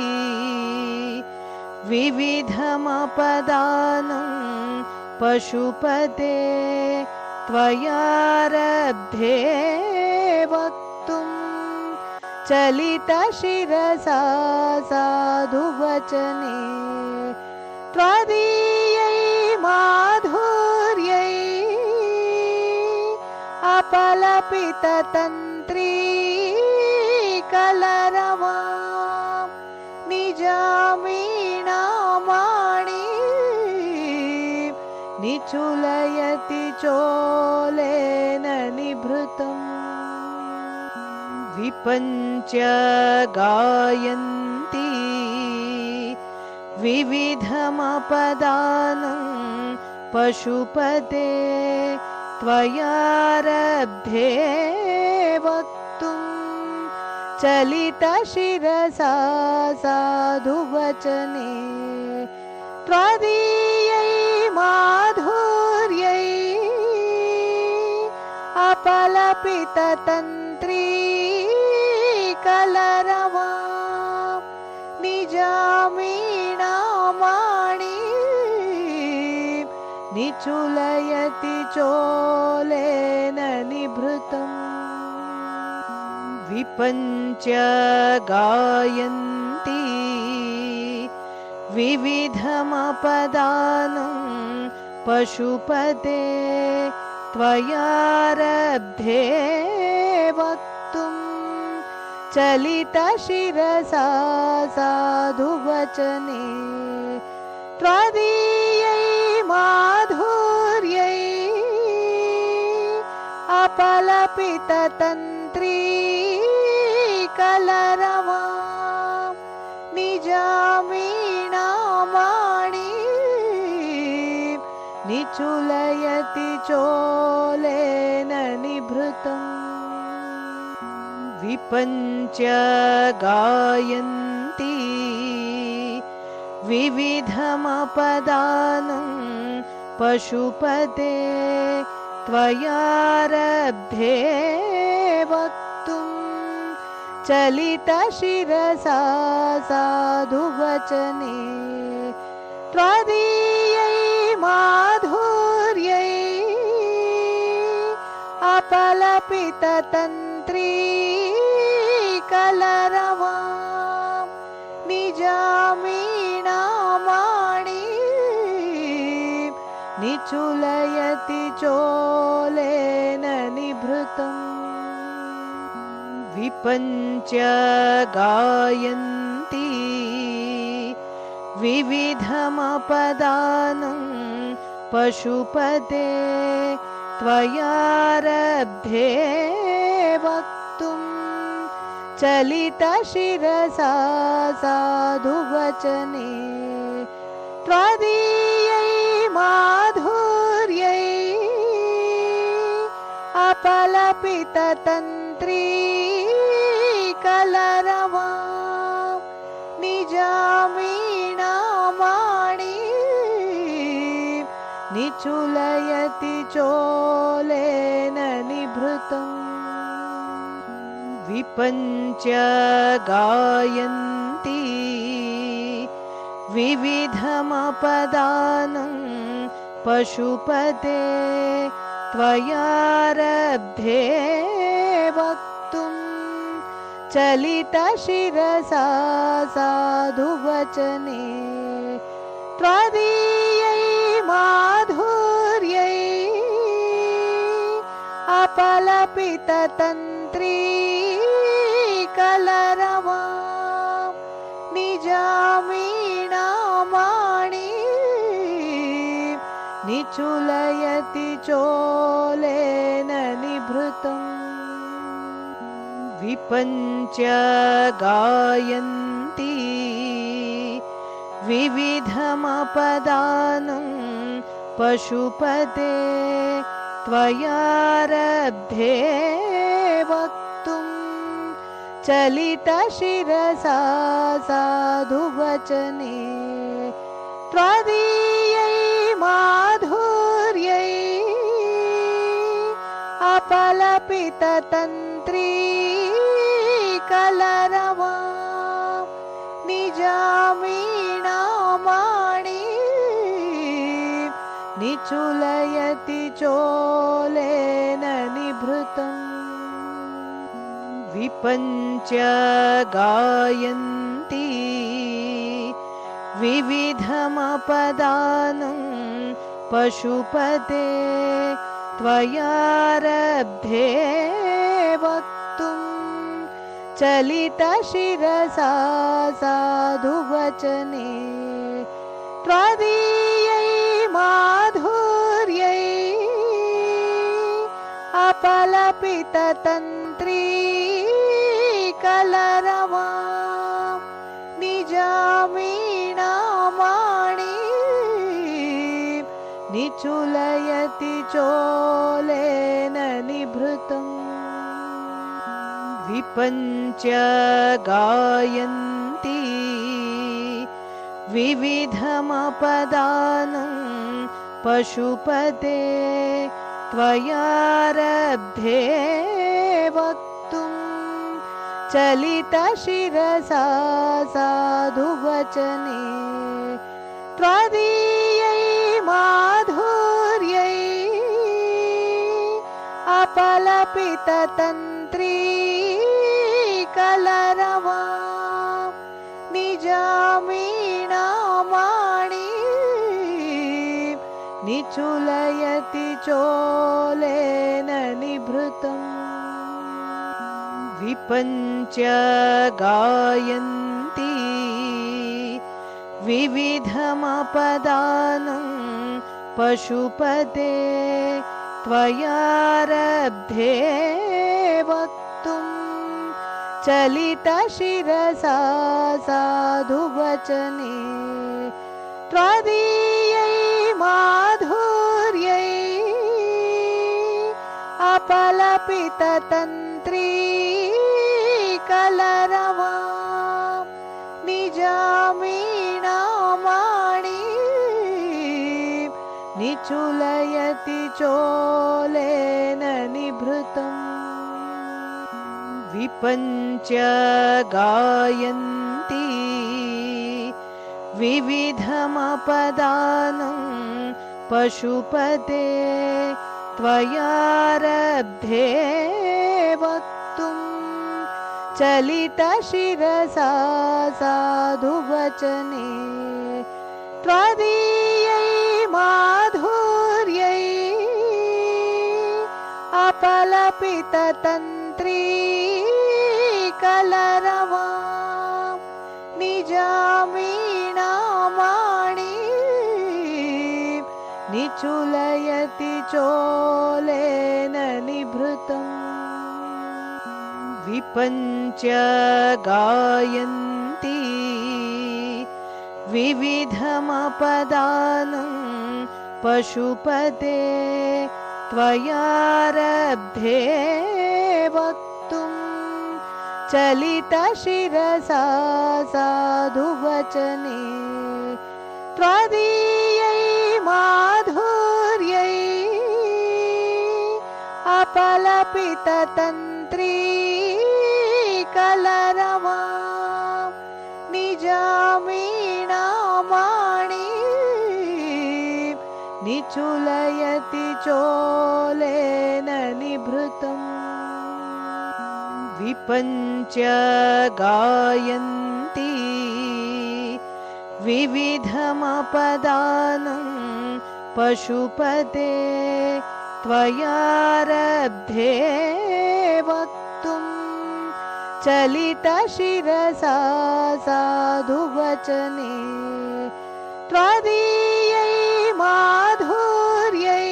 विविधमपदानं पशुपते त्वयारब्धे वक्तुं चलितशिरसा साधुवचने त्वदीयै माधुर्यै अपलपिततन्त्री कलरवां निजामीणामाणि निचुलयति चोलेन निभृतम् विपञ्च गायन्ति विविधमपदानं पशुपते त्वयारब्धे वक्तुं चलितशिरसा साधुवचने त्वदीयै माधुर्यै अपलपिततन्त्री कलरवां निजामीणामाणि निचुलयति चोलेन निभृतम् विपञ्च गायन्ति विविधमपदानं पशुपते त्वयारब्धे वक्तुं चलितशिरसा साधुवचने त्वदीयै माधुर्यै अपलपिततन्त्री कलरवां निजामीणामाणि निचुलयति चोलेन निभृतम् विपञ्च गायन्ति विविधमपदानं पशुपते त्वयारब्धे वक्तुं चलितशिरसा साधुवचने त्वदीयै माधुर्यै अपलपिततन्त्री कलरवां निजामीणामाणि निचुलयति चोलेन निभृतम् विपञ्च गायन्ति विविधमपदानं पशुपते त्वयारब्धे वक्तुं चलितशिरसा साधुवचने त्वदीयै माधुर्यै अपलपिततन्त्री कलरवां निजामीणामाणि निचुलयति चोलेन निभृतम् विपञ्च गायन्ति विविधमपदानं पशुपते त्वयारब्धे वक्तुं चलितशिरसा साधुवचने त्वदीयै माधुर्यै अपलपिततन्त्री कलरवां निजामीणामाणि निचुलयति चोलेन निभृतम् विपञ्च गायन्ति विविधमपदानं पशुपते त्वयारब्धे वक्तुं चलितशिरसा साधुवचने त्वदीयै माधुर्यै अपलपिततन्त्री कलरवां निजामीणामाणि निचुलयति चोलेन निभृतम् विपञ्च गायन्ति विविधमपदानं पशुपते त्वयारब्धे वक्तुं चलितशिरसा साधुवचने त्वदीयै माधुर्यै अपलपिततन्त्री कलरवां निजामीणामाणि निचुलयति चोलेन निभृतम् विपञ्च गायन्ति विविधमपदानं पशुपते त्वयारब्धे वक्तुं चलितशिरसा साधुवचने त्वदीयै माधुर्यै अपलपिततन्त्री कलरवां निजामीणामाणि निचुलयति चोलेन निभृतम् विपञ्च गायन्ति विविधमपदानं पशुपते त्वयारब्धे वक्तुं चलितशिरसा साधुवचने त्वदीयै माधुर्यै अपलपिततन्त्री कलरवां निजामीणामाणि निचुलयति चोलेन निभृतम् विपञ्च गायन्ति विविधमपदानं पशुपते त्वयारब्धे वक्तुं चलितशिरसा साधुवचने त्वदीयै माधुर्यै अपलपिततन्त्री कलरवां निजामीणामाणि निचुलयति चोलेन निभृतम् विपञ्च गायन्ति विविधमपदानं पशुपते त्वयारब्धे वक्तुं चलितशिरसा साधुवचने त्वदीयै माधुर्यै अपलपिततन्त्री कलरवां निजामीणामाणि निचुलयति चोलेन निभृतम् विपञ्च्य गायन्ति विविधमपदानं पशुपते त्वयारब्धे वक्तुं चलितशिरसा साधुवचने त्वदीयै माधुर्यै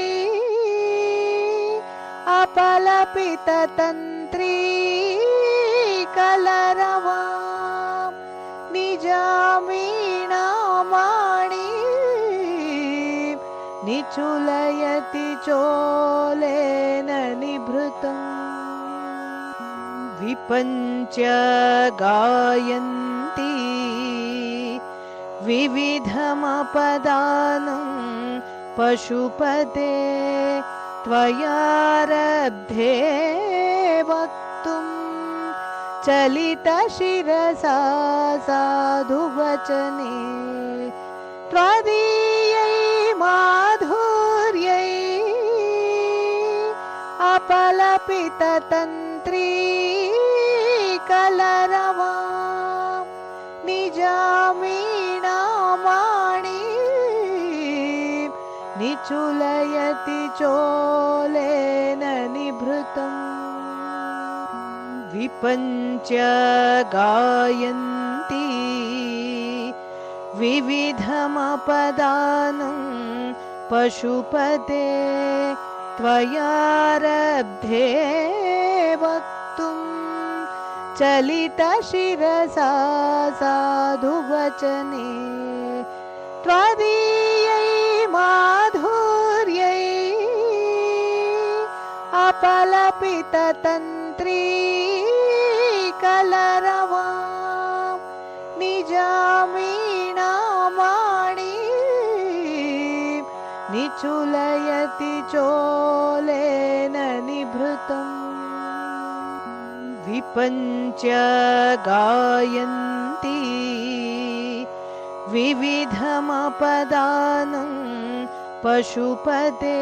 अपलपिततन्त्री कलरवां निजामीणामाणि निचुलयति चोलेन निभृतम् विपञ्च्य गायन्ति विविधमपदानं पशुपते त्वयारब्धे वक्तुं चलितशिरसा साधुवचने त्वदीयै माधुर्यै अपलपिततन्त्री कलरवां निजामीणामाणि निचुलयति चोलेन निभृतम् विपञ्च्य गायन्ति विविधमपदानं पशुपते त्वयारब्धे वक्तुं चलितशिरसा साधुवचने त्वदीयै माधुर्यै अपलपिततन्त्री कलरवां निजामीणामाणि निचुलयति चोलेन निभृतम् विपञ्च्य गायन्ति विविधमपदानं पशुपते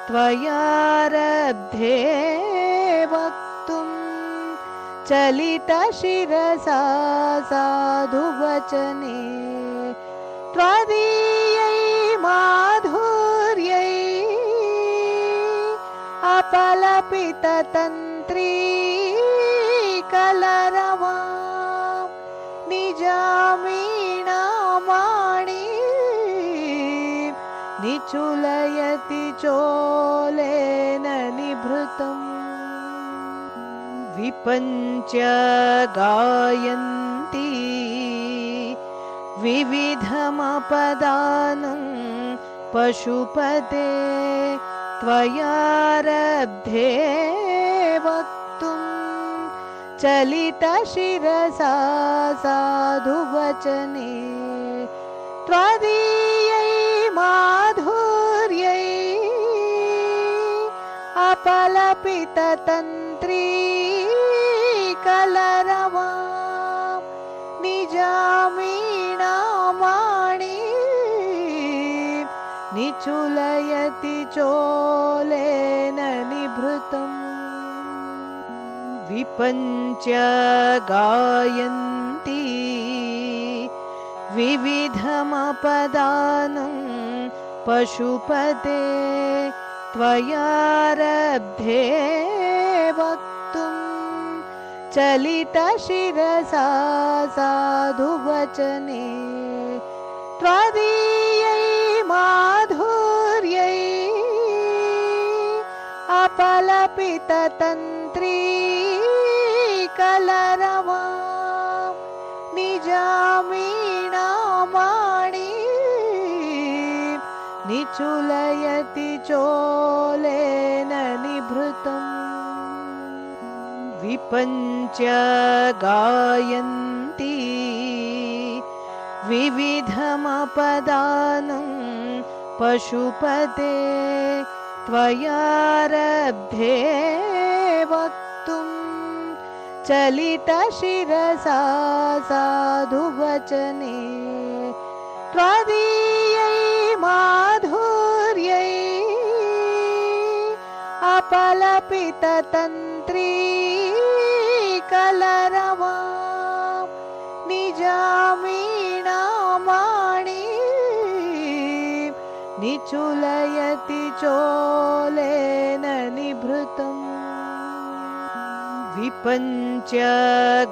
त्वयारब्धे वक्तुं चलितशिरसा साधुवचने त्वदीयै माधुर्यै अपलपिततन्त्री कलरवां निजामीणामाणि निचुलयति चोलेन निभृतम् विपञ्च्य गायन्ति विविधमपदानं पशुपते त्वयारब्धे वक्तुं चलितशिरसा साधुवचने त्वदीयै माधुर्यै अपलपिततन्त्री कलरवां निजामीणामाणि निचुलयति चोलेन निभृतम् विपञ्च्य गायन्ति विविधमपदानं पशुपते त्वयारब्धे वक्तुं चलितशिरसा साधुवचने त्वदीयै माधुर्यै अपलपिततन्त्री कलरवां निजामीणामाणि निचुलयति चोलेन निभृतम् विपञ्च गायन्ति विविधमपदानं पशुपते त्वयारब्धे वक्तुं चलितशिरसा साधुवचने त्वदीयै माधुर्यै अपलपिततन्त्री कलरवां निजामीणामाणि निचुलयति चोलेन निभृतम् विपञ्च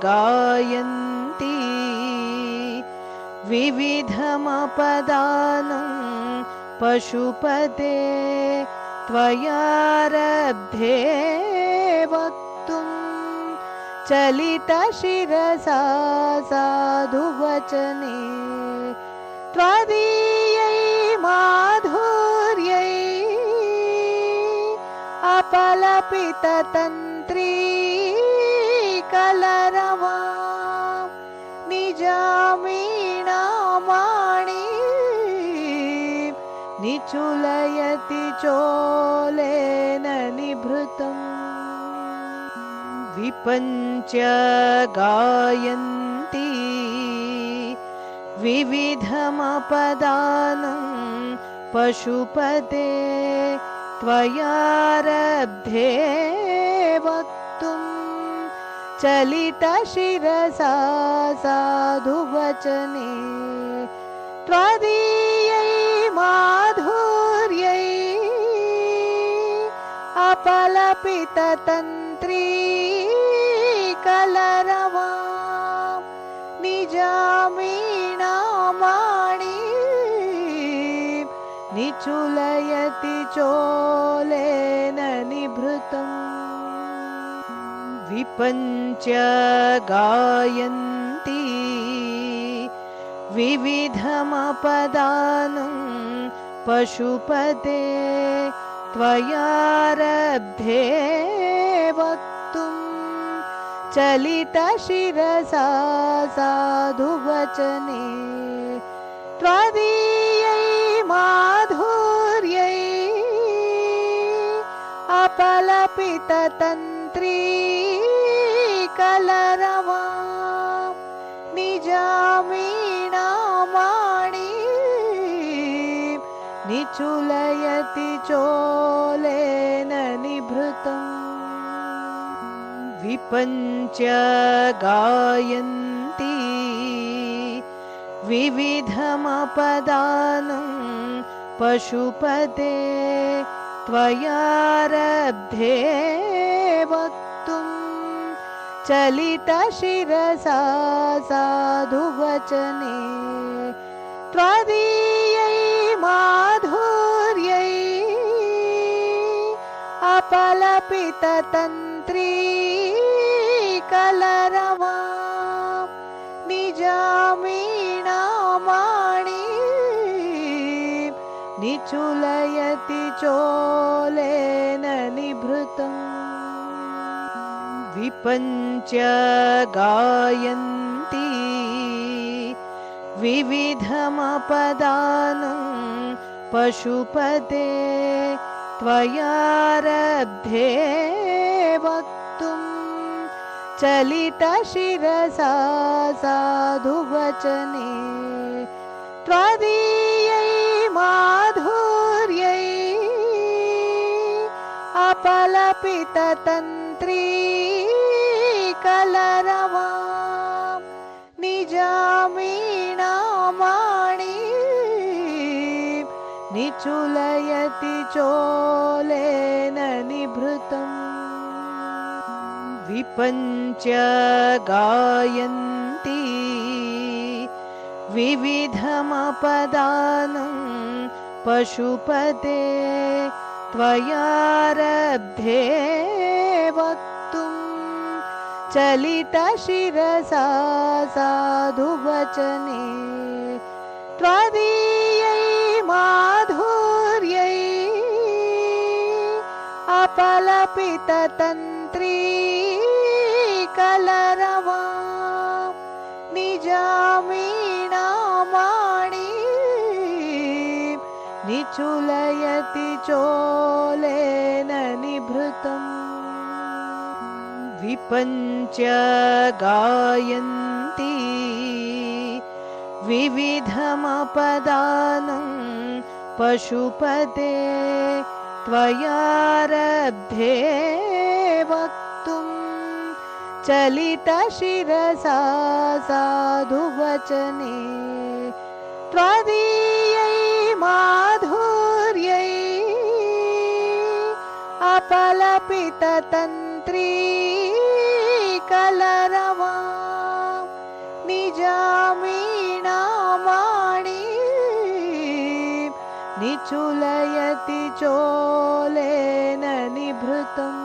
गायन्ति विविधमपदानं पशुपते त्वयारब्धे वक्तुं चलितशिरसा साधुवचने त्वदीयै माधुर्यै अपलपिततन्त्री कलरवां निजामीणामाणि निचुलयति चोलेन निभृतम् विपञ्च गायन्ति विविधमपदानं पशुपते त्वयारब्धे वक्तुं चलितशिरसा साधुवचने त्वदीयै माधुर्यै अपलपिततन्त्री कलरवां निजामीणामाणि निचुलयति चोलेन निभृतम् विपञ्च गायन्ति विविधमपदानं पशुपते त्वयारब्धे वक्तुं चलितशिरसा साधुवचने त्वदीयै माधुर्यै अपलपिततन्त्री कलरवां निजामीणामाणि निचुलयति चोलेन निभृतम् विपञ्च गायन्ति विविधमपदानं पशुपते त्वयारब्धे वक्तुं चलितशिरसा साधुवचने त्वदीयै माधुर्यै अपलपिततन्त्री कलरवां निजामीणामाणि निचुलयति चोलेन निभृतम् विपञ्च गायन्ति विविधमपदानं पशुपते त्वयारब्धे वक्तुं चलितशिरसा साधुवचने त्वदीयै माधुर्यै अपलपिततन्त्री कलरवां निजामीणामाणि निचुलयति चोलेन निभृतम् विपञ्च गायन्ति विविधमपदानं पशुपते त्वयारब्धे वक्तुं चलितशिरसा साधुवचने त्वदीयै माधुर्यै अपलपिततन्त्री कलरवा निजामीणामाणि निचुलयति चोलेन निभृतम् विपञ्च गायन्ति विविधमपदानं पशुपते त्वयारब्धे वक्तुं चलितशिरसा साधुवचने त्वदीयै माधुर्यै अपलपिततन्त्री कलरवा निजामीणामाणि निचुलयति चोलेन निभृतम्